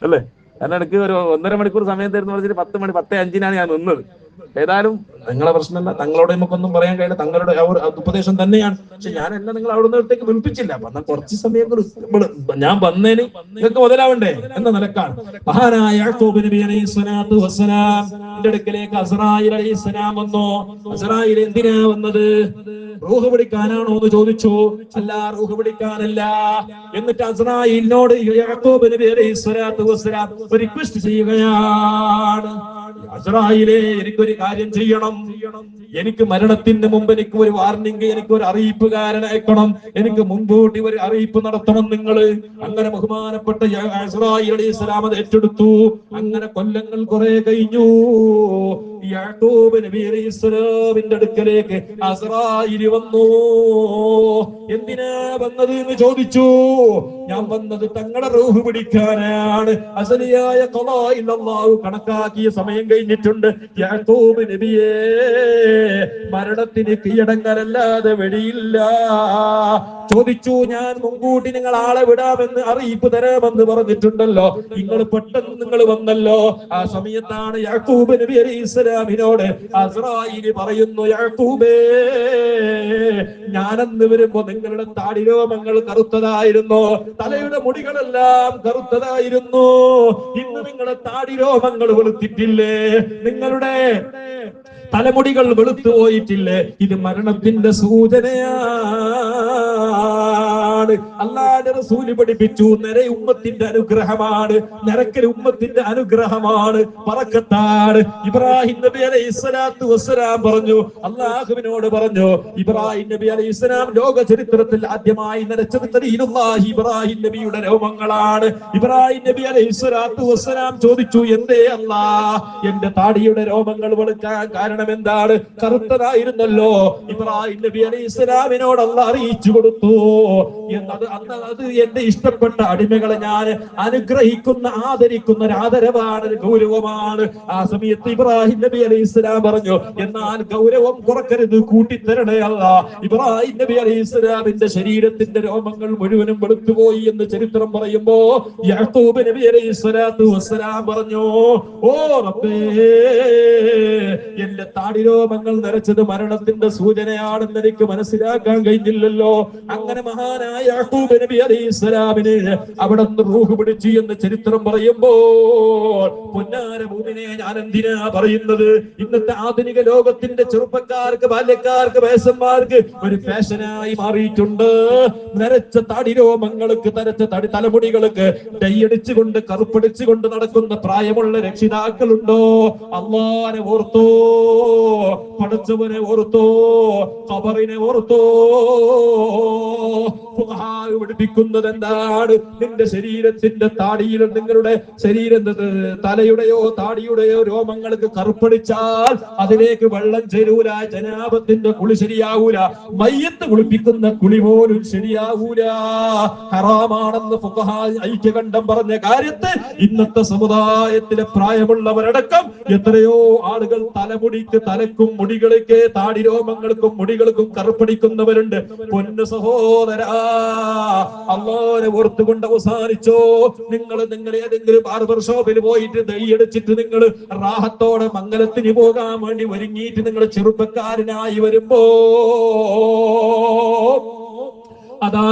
അല്ലേ? അതിനിടയ്ക്ക് ഒരു 1.5 മണിക്കൂർ സമയം തരുന്ന പറഞ്ഞിട്ട് 10 മണി 10:05 ഞാൻ നിന്നത്. ഏതായാലും നിങ്ങളെ പ്രശ്നമല്ല, തങ്ങളോട് നമുക്കൊന്നും പറയാൻ കഴിയില്ല, തങ്ങളുടെ ഉപദേശം തന്നെയാണ്. പക്ഷെ ഞാനെല്ലാം നിങ്ങൾ അവിടെ നിന്നത്തേക്ക് വിളിപ്പിച്ചില്ല. വന്ന കുറച്ച് സമയം ഞാൻ വന്നേന് നിങ്ങൾക്ക് മുതലാവണ്ടേ എന്ന നിലക്കാണ്. മഹാനായ യാക്കൂബ് നബി അലൈഹിസ്സലാത്തു വസ്സലാം അടുക്കലേക്ക് അസ്രായീൽ അലൈഹിസ്സലാം വന്നു. അസ്രായീൽ എന്തിനാ വന്നത്? റൂഹ് പിടിക്കാനാണോ എന്ന് ചോദിച്ചു. അല്ല, റൂഹ് പിടിക്കാനല്ല. എന്നിട്ട് അസ്രായീലിനോട് യാക്കൂബ് നബി അലൈഹിസ്സലാത്തു വസ്സലാം ഒരു റിക്വസ്റ്റ് ചെയ്യുകയാണ്, അസ്രായീലേ, എനിക്കൊരു കാര്യം ചെയ്യണം, എനിക്ക് മരണത്തിന് മുമ്പ് എനിക്ക് ഒരു വാർണിംഗ്, എനിക്ക് ഒരു അറിയിപ്പുകാരനയക്കണം, എനിക്ക് മുൻകൂട്ടി ഒരു അറിയിപ്പ് നടത്തണം നിങ്ങൾ. അങ്ങനെ ബഹുമാനപ്പെട്ട അസ്രായീൽ അലൈഹിസ്സലാം അത് ഏറ്റെടുത്തു. അങ്ങനെ കൊല്ലങ്ങൾ കുറെ കഴിഞ്ഞു. യാക്കൂബ് നബി അലൈഹിസ്സലാമിന്റെ അടുക്കലേക്ക് അസ്രായീൽ വന്നു. എന്തിനാ വന്നത് എന്ന് ചോദിച്ചു. ഞാൻ വന്നത് തങ്ങളുടെ റൂഹ് പിടിക്കാനാണ്. അസലിയായ ഖളാഇൽ അല്ലാഹു കണക്കാക്കിയ സമയം കഴിഞ്ഞിട്ടുണ്ട്. യാക്കൂബ് നബിയെ, മരണത്തിന് കീഴടങ്ങലല്ലാതെ വെടിയില്ല. ചോദിച്ചു, ഞാൻ മുൻകൂട്ടി നിങ്ങൾ ആളെ വിടാമെന്ന് അറിയിപ്പ് തരാമെന്ന് പറഞ്ഞിട്ടുണ്ടല്ലോ, നിങ്ങൾ പെട്ടെന്ന് നിങ്ങൾ വന്നല്ലോ. ആ സമയത്താണ് യാക്കൂബ് നബി അലൈഹിസ്സലാമിനോട് അസ്രായീൽ പറയുന്നു, യാക്കൂബേ, ഞാനെന്ന് വരുമ്പോ നിങ്ങളുടെ താടിരോമങ്ങൾ കറുത്തതായിരുന്നു, തലയുടെ മുടികളെല്ലാം കറുത്തതായിരുന്നു, ഇന്ന് നിങ്ങളുടെ താടിരോമങ്ങൾ വെളുത്തിട്ടില്ലേ, നിങ്ങളുടെ തലമുടികൾ വെളുത്തു പോയിട്ടില്ലേ, ഇത് മരണത്തിന്റെ സൂചനയാണ്. അല്ലാഹുവിന്റെ റസൂൽ പഠിപ്പിച്ചു, നിര ഉമ്മത്തിന്റെ അനുഗ്രഹമാണ്, നിരക്കൽ ഉമ്മത്തിന്റെ അനുഗ്രഹമാണ്, ബറക്കത്താണ്. ഇബ്രാഹിം നബി അലൈഹിസ്സലാത്തു വസ്സലാം പറഞ്ഞു, അല്ലാഹുവിനോട് പറഞ്ഞു, ഇബ്രാഹിം നബി അലൈഹിസ്സലാം ലോക ചരിത്രത്തിൽ ആദ്യമായി നരച്ചത് ഖലീലുല്ലാഹി ഇബ്രാഹിം നബിയുടെ രോമങ്ങളാണ്. ഇബ്രാഹിം നബി അലൈഹിസ്സലാത്തു വസ്സലാം ചോദിച്ചു, എന്തേ അല്ലാഹ് എന്റെ താടിയുടെ രോമങ്ങൾ വെളുക്കാൻ കാരണം എന്താണ്? കറുത്തതായിരുന്നല്ലോ. ഇബ്രാഹിം നബി അലൈഹിസ്സലാമിനോട് അല്ലാഹ് അറിയിച്ചു കൊടുത്തു, അത് എന്റെ ഇഷ്ടപ്പെട്ട അടിമകളെ ഞാൻ അനുഗ്രഹിക്കുന്ന ആദരിക്കുന്ന ഒരു ആദരവാണ്, ഒരു ഗൗരവമാണ്. ആ സമയത്ത് ഇബ്രാഹിം നബി അലൈഹിസ്സലാം പറഞ്ഞു, എന്നാൽ ഗൗരവം കുറക്കരുത്, കൂട്ടിത്തരണേ അല്ലാഹ്. ഇബ്രാഹിം നബി അലൈഹിസ്സലാമിന്റെ ശരീരത്തിന്റെ രോമങ്ങൾ മുഴുവനും വെളുത്തുപോയി എന്ന് ചരിത്രം പറയുമ്പോ യാക്കൂബ് നബി അലൈഹിസ്സലാത്തു വസ്സലാം പറഞ്ഞു, ഓ റബ്ബേ, എന്റെ താടിരോമങ്ങൾ നിറച്ചത് മരണത്തിന്റെ സൂചനയാണെന്ന് എനിക്ക് മനസ്സിലാക്കാൻ കഴിഞ്ഞില്ലല്ലോ. അങ്ങനെ മഹാനായ യാക്കൂബ് നബി അലൈഹിസ്സലാമിനെ അവിടെ നിന്ന് റൂഹ് പിടിച്ചു എന്ന് ചരിത്രം പറയുമ്പോൾ, പൊന്നാര ഭൂമിനെ ഞാൻ എന്തിനാ പറയുന്നത്? ഇന്നത്തെ ആധുനിക ലോകത്തിന്റെ ചെറുപ്പക്കാർക്ക്, ബാല്യക്കാർക്ക്, വയസ്സന്മാർക്ക് ഒരു ഫാഷനായി മാറിയിട്ടുണ്ട്. നരച്ച താടിരോമങ്ങൾക്ക്, നരച്ച തലമുടികൾക്ക് ഡൈയടിച്ചുകൊണ്ട് കറുപ്പടിച്ചുകൊണ്ട് നടക്കുന്ന പ്രായമുള്ള രക്ഷിതാക്കളുണ്ടോ? അല്ലാഹുവിനെ ഓർത്തോ, പടച്ചവനെ ഓർത്തോ, ഖബറിനെ ഓർത്തോ. പഠിപ്പിക്കുന്നത് എന്താണ്? നിന്റെ ശരീരത്തിന്റെ താടിയിലും നിങ്ങളുടെ തലയുടെയോ താടിയുടെയോ രോമങ്ങൾക്ക് കറുപ്പടിച്ചാൽ അതിലേക്ക് വെള്ളം ചേരൂല, ജനാബത്തിന്റെ കുളി ശരിയാവൂല, മയ്യത്ത് കുളിപ്പിക്കുന്ന കുളി പോലും ശരിയാവൂല, ഹറാമാണെന്ന് ഫുഖഹാ ഐക്യകണ്ഠം പറഞ്ഞ കാര്യത്തെ ഇന്നത്തെ സമുദായത്തിലെ പ്രായമുള്ളവരടക്കം എത്രയോ ആളുകൾ തലക്കും മുടികൾക്ക് താടി രോമങ്ങൾക്കും മുടികൾക്കും കറുപ്പടിക്കുന്നവരുണ്ട്. പൊന്നു സഹോദരാ, അല്ലാഹുവിനെ ഓർത്തുകൊണ്ട് അവസാനിച്ചോ. നിങ്ങൾ ഏതെങ്കിലും ബാർബർ ഷോപ്പിൽ പോയിട്ട് ദയ്യടിച്ചിട്ട് നിങ്ങൾ റാഹത്തോടെ മംഗലത്തിന് പോകാൻ വേണ്ടി ഒരുങ്ങിയിട്ട് നിങ്ങൾ ചെറുപ്പക്കാരനായി വരുമ്പോ അതാ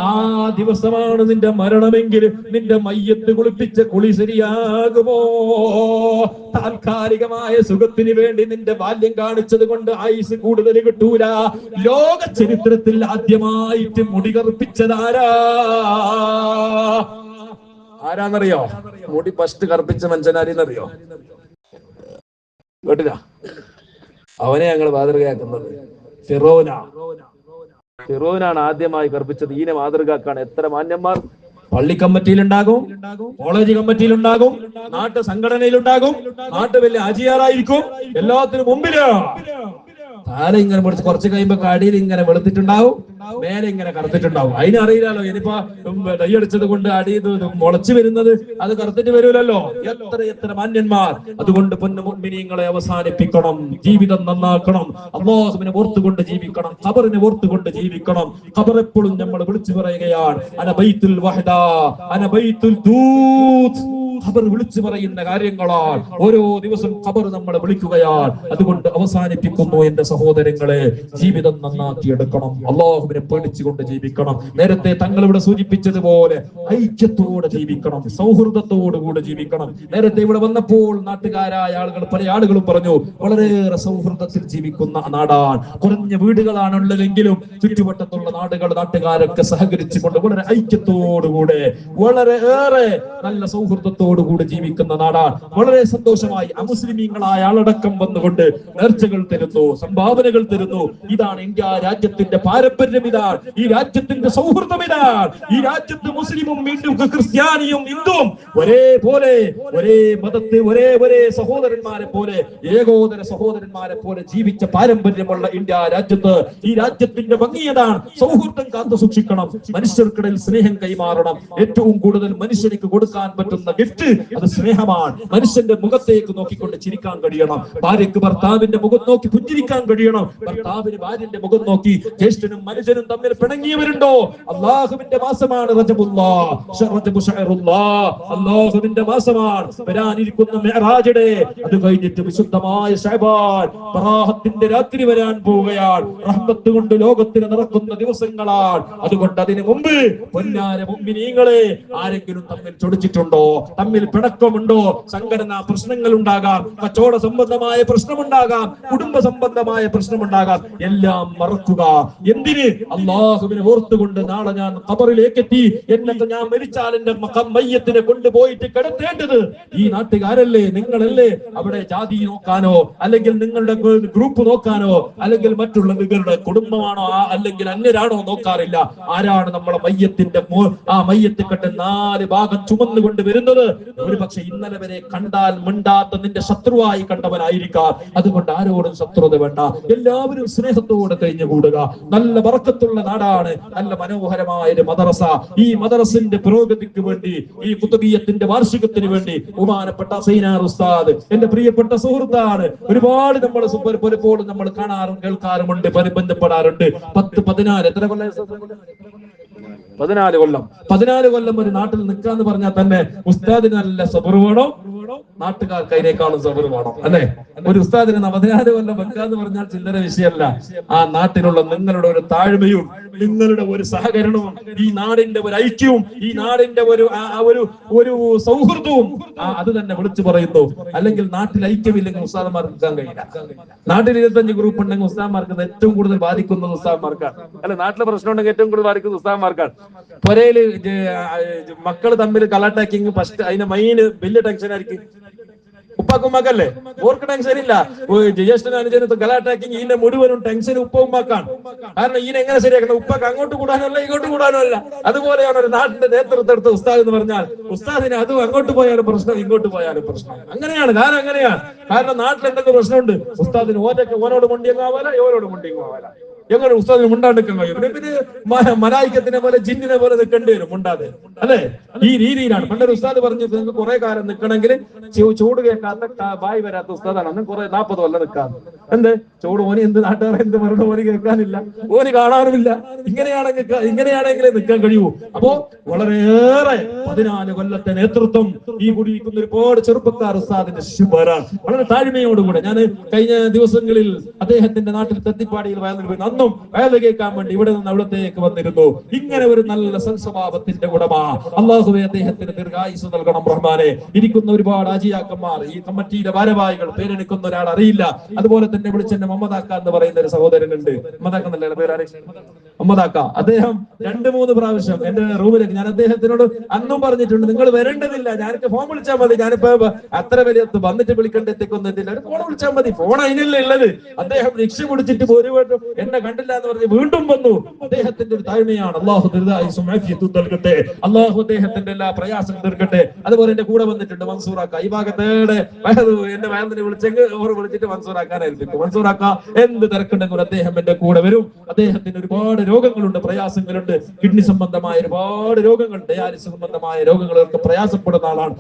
ആ ദിവസമാണ് നിന്റെ മരണമെങ്കിൽ നിന്റെ മയ്യത്ത് കുളിപ്പിച്ച കുളി ശരിയാകുമോ? താൽക്കാലികമായ സുഖത്തിന് വേണ്ടി നിന്റെ ബാല്യം കാണിച്ചത് കൊണ്ട് ആയുസ് കൂടുതൽ കിട്ടൂല. ലോക ചരിത്രത്തിൽ ആദ്യമായിട്ട് മുടി കറുപ്പിച്ചതാരാ? ആരാന്നറിയോ? മുടി ഫസ്റ്റ് കറുപ്പിച്ച മനുഷ്യനാരെന്നറിയോ? കേട്ടില്ല? അവനെ ഞങ്ങൾ മാതൃകയാക്കുന്നത് ഫിറോനാണ് ആദ്യമായി കറുപ്പിച്ചത്. ഈനെ മാതൃകയാക്കാണ് എത്ര മാന്യന്മാർ പള്ളി കമ്മിറ്റിയിലുണ്ടാകും, കോളേജ് കമ്മിറ്റിയിലുണ്ടാകും, നാട്ടു സംഘടനയിലുണ്ടാകും, നാട്ടു വലിയ ആജിയാറായിരിക്കും, എല്ലാത്തിനും മുമ്പില് താല ഇങ്ങനെ പിടിച്ച് കുറച്ച് കഴിയുമ്പോ അടിയിൽ ഇങ്ങനെ വെളുത്തിട്ടുണ്ടാവും, മേലെ ഇങ്ങനെ കറുത്തിട്ടുണ്ടാവും. അതിനറിയില്ലല്ലോ ഇനിയിപ്പോ ഡയ്യടിച്ചത് കൊണ്ട് അടി മുളച്ചു വരുന്നത് അത് കറുത്തിട്ട് വരൂലല്ലോ. എത്ര മാന്യന്മാർ. അതുകൊണ്ട് പൊന്നു മുഅ്മിനീങ്ങളെ അവസാനിപ്പിക്കണം, ജീവിതം നന്നാക്കണം, അല്ലാഹുവിനെ ഓർത്തുകൊണ്ട് ജീവിക്കണം, ഖബറിനെ ഓർത്തുകൊണ്ട് ജീവിക്കണം. ഖബർ എപ്പോഴും നമ്മൾ വിളിച്ചു പറയുകയാണ്, അന ബൈത്തുൽ വഹദ അന ബൈത്തുൽ ദൂത്. ഖബർ വിളിച്ചു പറയുന്ന കാര്യങ്ങളാണ്. ഓരോ ദിവസം ഖബർ നമ്മളെ വിളിക്കുകയാണ്. അതുകൊണ്ട് അവസാനിപ്പിക്കുന്നു എന്റെ സഹോദരങ്ങളെ, ജീവിതം നന്നാക്കിയെടുക്കണം, അല്ലാഹുവിനെ പേടിച്ചുകൊണ്ട് ജീവിക്കണം. നേരത്തെ തങ്ങൾ ഇവിടെ സൂചിപ്പിച്ചതുപോലെ ഐക്യത്തോടെ ജീവിക്കണം, സൗഹൃദത്തോടുകൂടെ ജീവിക്കണം. നേരത്തെ ഇവിടെ വന്നപ്പോൾ നാട്ടുകാരായ ആളുകൾ പല ആളുകളും പറഞ്ഞു വളരെയേറെ സൗഹൃദത്തിൽ ജീവിക്കുന്ന നാടാണ്, കുറഞ്ഞ വീടുകളാണുള്ളതെങ്കിലും ചുറ്റുവട്ടത്തുള്ള നാട്ടുകാരൊക്കെ സഹകരിച്ചുകൊണ്ട് വളരെ ഐക്യത്തോടുകൂടെ വളരെയേറെ നല്ല സൗഹൃദത്തോടുകൂടി ജീവിക്കുന്ന നാടാണ്. വളരെ സന്തോഷമായി അമുസ്ലിമീങ്ങളായ ആളടക്കം വന്നുകൊണ്ട് നേർച്ചകൾ തരുന്നു, സംഭാവനകൾ തരുന്നു. ഇതാണ് ഇന്ത്യ രാജ്യത്തിന്റെ പാരമ്പര്യം, ഇതാണ് ഈ രാജ്യത്തിന്റെ സൗഹൃദം, ഇതാണ് ഈ രാജ്യത്ത് മുസ്ലിമും ക്രിസ്ത്യാനിയും ഹിന്ദുവും ഒരേപോലെ ഒരേ മതത്തെ ഒരേ സഹോദരന്മാരെ പോലെ ഏകോദര സഹോദരന്മാരെ പോലെ ജീവിച്ച പാരമ്പര്യമുള്ള ഇന്ത്യ രാജ്യത്ത് ഈ രാജ്യത്തിന്റെ ഭംഗിയതാണ്. സൗഹൃദം കാത്തു സൂക്ഷിക്കണം, മനുഷ്യർക്കിടയിൽ സ്നേഹം കൈമാറണം. ഏറ്റവും കൂടുതൽ മനുഷ്യർക്ക് കൊടുക്കാൻ പറ്റുന്ന ഗിഫ്റ്റ് അത് സ്നേഹമാണ്. മനുഷ്യന്റെ മുഖത്തേക്ക് നോക്കിക്കൊണ്ട് ചിരിക്കാൻ കഴിയണം, ഭാര്യക്ക് ഭർത്താവിന്റെ മുഖം നോക്കി പുഞ്ചിരിക്കാൻ കഴിയണം, ഭർത്താവിന് ഭാര്യന്റെ മുഖം നോക്കി. ജ്യേഷ്ഠനും മനുഷ്യനും തമ്മിൽ പിണങ്ങിയവരുണ്ടോ? അള്ളാഹുവിന്റെ മാസമാണ് അള്ളാഹുവിന്റെ മാസമാണ്. വരാനിരിക്കുന്ന മിഅ്റാജിടെ അത് കഴിഞ്ഞിട്ട് വിശുദ്ധമായ ശഅബാൻ ബറാഹത്തിന്റെ രാത്രി വരാൻ പോവുകയാണ്. റഹ്മത്ത് കൊണ്ട് ലോകത്തിന് നിറക്കുന്ന ദിവസങ്ങളാണ്. അതുകൊണ്ട് അതിനു മുമ്പ് പൊന്നാര മുഅ്മിനീങ്ങളെ, ആരെങ്കിലും തമ്മിൽ ചൊടിച്ചിട്ടുണ്ടോ? തമ്മിൽ പിണക്കമുണ്ടോ? സംഘടനാ പ്രശ്നങ്ങൾ ഉണ്ടാകാം, കച്ചവട സംബന്ധമായ പ്രശ്നമുണ്ടാകാം, കുടുംബ സംബന്ധമായ പ്രശ്നമുണ്ടാകാം. എല്ലാം മറക്കുക. എന്തിന്? അള്ളാഹുവിനെ ഓർത്തുകൊണ്ട് നാളെ ഞാൻ ഖബറിലേക്ക് എത്തി, എന്നിട്ട് ഞാൻ മരിച്ചാൽ എന്റെ മയ്യത്തിനെ കൊണ്ടുപോയിട്ട് കിടത്തേണ്ടത് ഈ നാട്ടുകാരല്ലേ, നിങ്ങളല്ലേ. അവിടെ ജാതി നോക്കാനോ അല്ലെങ്കിൽ നിങ്ങളുടെ ഗ്രൂപ്പ് നോക്കാനോ അല്ലെങ്കിൽ മറ്റുള്ള നിങ്ങളുടെ കുടുംബമാണോ അല്ലെങ്കിൽ അന്യരാണോ നോക്കാറില്ല. ആരാണ് നമ്മളെ മയ്യത്തിന്റെ ആ മയ്യത്ത് കെട്ട് 4 ഭാഗം ചുമന്നുകൊണ്ട് വരുന്നത്? ഒരു പക്ഷെ ഇന്നലെ വരെ കണ്ടാൽ മിണ്ടാത്ത നിന്റെ ശത്രുവായി കണ്ടവനായിരിക്കാം. അതുകൊണ്ട് ആരോടും ശത്രുത വേണ്ട, എല്ലാവരും സ്നേഹത്തോടെ കഴിഞ്ഞുകൂടുക. നല്ല ബറക്കത്തുള്ള നാടാണ്, നല്ല മനോഹരമായ ഒരു മദ്രസ. ഈ മദ്രസിന്റെ പുരോഗതിക്ക് വേണ്ടി, ഈ കുതുബിയത്തിന്റെ വാർഷികത്തിന് വേണ്ടി ബഹുമാനപ്പെട്ട സൈനാർ ഉസ്താദ് എന്റെ പ്രിയപ്പെട്ട സുഹൃത്താണ്. ഒരുപാട് നമ്മൾ പലപ്പോഴും നമ്മൾ കാണാറും കേൾക്കാറുമുണ്ട്, ബന്ധപ്പെടാറുണ്ട്. 10-14 എത്ര കൊല്ലം? 14 കൊല്ലം ഒരു നാട്ടിൽ നിൽക്കാന്ന് പറഞ്ഞാൽ തന്നെ ഉസ്താദിന് നല്ല സബർ വേണം, നാട്ടുകാർക്ക് അതിനേക്കാളും സബർ വേണം, അല്ലെ? ഒരു ഉസ്താദിന് 14 കൊല്ലം വെക്കാന്ന് പറഞ്ഞാൽ ചില്ലറ വിഷയമല്ല. ആ നാട്ടിലുള്ള നിങ്ങളുടെ ഒരു താഴ്മയും നിങ്ങളുടെ ഒരു സഹകരണവും ഈ നാടിന്റെ ഒരു ഐക്യവും ഈ നാടിന്റെ ഒരു സൗഹൃദവും അത് തന്നെ വിളിച്ചു പറയുന്നു. അല്ലെങ്കിൽ നാട്ടിൽ ഐക്യമില്ലെങ്കിൽ ഉസ്താദന്മാർക്ക് നിൽക്കാൻ കഴിയില്ല. നാട്ടിൽ 25 ഗ്രൂപ്പ് ഉണ്ടെങ്കിൽ ഉസ്താദന്മാർക്ക് ഏറ്റവും കൂടുതൽ ബാധിക്കുന്നത് ഉസ്താദന്മാർക്കാണ്, അല്ലെ? നാട്ടിലെ പ്രശ്നം ഉണ്ടെങ്കിൽ ഏറ്റവും കൂടുതൽ ബാധിക്കുന്നത് ഉസ്താദന്മാർക്കാണ്. പുരയില് മക്കള് തമ്മിൽ കലാട്ടാക്കിങ് ഫസ്റ്റ് അതിന്റെ മെയിൻ വലിയ ടെൻഷൻ ആയിരിക്കും. ഉപ്പ ഉപ്പാക്കുമ്മാക്കല്ലേ? ഓർക്ക് ടെൻഷൻ ഇല്ല. ജ്യേഷ്ഠൻ അനുജനത്ത് ഗലാട്ടാക്കിങ് ഇതിന്റെ മുഴുവനും ടെൻഷൻ ഉപ്പ ഉമ്മാക്കാണ്. കാരണം ഇതിനെ എങ്ങനെ ശരിയാക്കണം? ഉപ്പാക്ക് അങ്ങോട്ട് കൂടാനല്ല ഇങ്ങോട്ട് കൂടാനല്ല. അതുപോലെയാണ് ഒരു നാട്ടിന്റെ നേതൃത്വം എടുത്ത ഉസ്താദ് എന്ന് പറഞ്ഞാൽ ഉസ്താദിന് അതും അങ്ങോട്ട് പോയാലും പ്രശ്നം ഇങ്ങോട്ട് പോയാലും പ്രശ്നം. അങ്ങനെയാണ്. കാരണം അങ്ങനെയാണ്. കാരണം നാട്ടിൽ എന്തെങ്കിലും പ്രശ്നമുണ്ട്, ഉസ്താദിന് ഓനോട് മുണ്ടിയങ്ങാവാല, ഓരോട് മുണ്ടിയങ്ങാവാല. എങ്ങനെ ഉസ്താദിന് മുണ്ടാണ്ടിക്കാൻ കഴിയും? പിന്നെ മലായിക്കത്തിനെ പോലെ ജിന്നിനെ പോലെ നിൽക്കേണ്ടി വരും മുണ്ടാതെ, അല്ലെ? ഈ രീതിയിലാണ്. പണ്ടൊരു ഉസ്താദ് പറഞ്ഞു, നിങ്ങൾക്ക് കുറെ കാലം നിൽക്കണമെങ്കിൽ ചൂട് കേൾക്കാത്ത ബായി വരാത്ത ഉസ്താദാണ്. അന്ന് കുറെ 40 കൊല്ലം നിൽക്കാതെ. എന്ത് ചൂട്? ഓന് എന്ത് നാട്ടുകാരെ എന്ത് പറഞ്ഞു? ഓന് കേൾക്കാനില്ല, ഓന് കാണാനുമില്ല. ഇങ്ങനെയാണെങ്കിലേ നിൽക്കാൻ കഴിയൂ. അപ്പോ വളരെയേറെ 14 കൊല്ലത്തെ നേതൃത്വം ഈ കുടിയിരിക്കുന്ന ഒരുപാട് ചെറുപ്പക്കാർ ഉസ്താദിന്റെ ശിഷ്യന്മാരാണ്. വളരെ താഴ്മയോടുകൂടെ ഞാൻ കഴിഞ്ഞ ദിവസങ്ങളിൽ അദ്ദേഹത്തിന്റെ നാട്ടിൽ തെത്തിപ്പാടിയിൽ വയലിൽ അന്നും വയൽ കേൾക്കാൻ വേണ്ടി ഇവിടെ നിന്ന് അവിടത്തേക്ക് വന്നിരുന്നു. ഇങ്ങനെ ഒരു നല്ല സൽസ്വഭാവത്തിന്റെ ഉടമ അള്ളാഹുവേ അദ്ദേഹത്തിന് ദീർഘായുസ് നൽകണം റഹ്മാനെ. ഇരിക്കുന്ന ഒരുപാട് ആജിയാക്കന്മാർ, ഈ കമ്മിറ്റിയിലെ ഭാരവാഹികൾ, പേരെടുക്കുന്ന ഒരാൾ അറിയില്ല. അതുപോലെ തന്നെ വിളിച്ചെന്നെ മമ്മദാക്ക എന്ന് പറയുന്ന ഒരു സഹോദരനുണ്ട്. മമ്മദാക്ക എന്നല്ലേ പേരാണ്? മമ്മദാക്ക. അദ്ദേഹം 2-3 പ്രാവശ്യം എന്റെ റൂമിലേക്ക്, ഞാൻ അദ്ദേഹത്തിനോട് അന്നും പറഞ്ഞിട്ടുണ്ട്, നിങ്ങൾ വരേണ്ടതില്ല, ഞാനൊക്കെ ഫോൺ വിളിച്ചാൽ മതി, ഞാനിപ്പോ അത്ര വലിയ വന്നിട്ട് വിളിക്കേണ്ടത്തേക്കൊന്നില്ല, ഒരു ഫോൺ വിളിച്ചാൽ മതി, ഫോൺ അതിനല്ലേ ഉള്ളത്. അദ്ദേഹം രക്ഷ പിടിച്ചിട്ട് ഒരു വട്ടം എന്നെ കണ്ടില്ല എന്ന് പറഞ്ഞ് വീണ്ടും വന്നു. അദ്ദേഹത്തിന്റെ ഒരു താഴ്മയാണ്. അള്ളാഹു നൽകട്ടെ, അള്ളാഹു അദ്ദേഹത്തിന്റെ എല്ലാ പ്രയാസം തീർക്കട്ടെ. അതുപോലെ എന്റെ കൂടെ വന്നിട്ടുണ്ട് മൻസൂറാക്ക. ഈ ഭാഗത്തേടെ എന്റെ വയലിനെ വിളിച്ചിട്ട് മൻസൂറാക്കാൻ ഏൽപ്പിക്കും. മൻസൂറാക്ക എന്ത് തിരക്കുണ്ടെങ്കിലും അദ്ദേഹം എന്റെ കൂടെ വരും. അദ്ദേഹത്തിന് ഒരുപാട് രോഗങ്ങളുണ്ട്, പ്രയാസങ്ങളുണ്ട്. കിഡ്നി സംബന്ധമായ ഒരുപാട് രോഗങ്ങൾ, ഡയാലിസിസ് സംബന്ധമായ രോഗങ്ങളൊക്കെ പ്രയാസപ്പെടുന്ന ആളാണ്.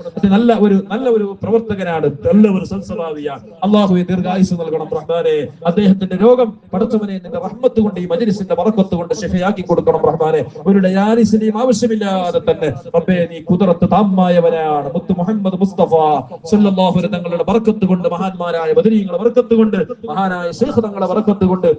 നല്ല ഒരു പ്രവർത്തകനാണ്, നല്ല ഒരു സൽസ്വഭാവിയാണ്. അള്ളാഹുവെ ദീർഘായുസ് നൽകണം റഹ്മാനെ. അദ്ദേഹത്തിന്റെ രോഗം പടച്ചവനെ നിന്റെ റഹ്മത്ത് കൊണ്ട്, ഈ മജ്‌ലിസിന്റെ ബറക്കത്ത് കൊണ്ട് ശിഫയാക്കി കൊടുക്കണം റഹ്മാനെ. ഒരു ഡയാലിസിന്റെയും ആവശ്യമില്ലാതെ തന്നെ റബ്ബേ നീ ഖുദ്റത്ത് താമ്മായവനാണ്. മുത്ത് മുഹമ്മദ് മുസ്തഫ സല്ലല്ലാഹു അലൈഹി തങ്ങളുടെ ബറക്കത്ത് കൊണ്ട്, മഹാന്മാരായ ബദരീങ്ങളുടെ ബറക്കത്ത് കൊണ്ട്, മഹാനായ ശൈഖ് തങ്ങളുടെ ബറക്കത്ത് കൊണ്ട്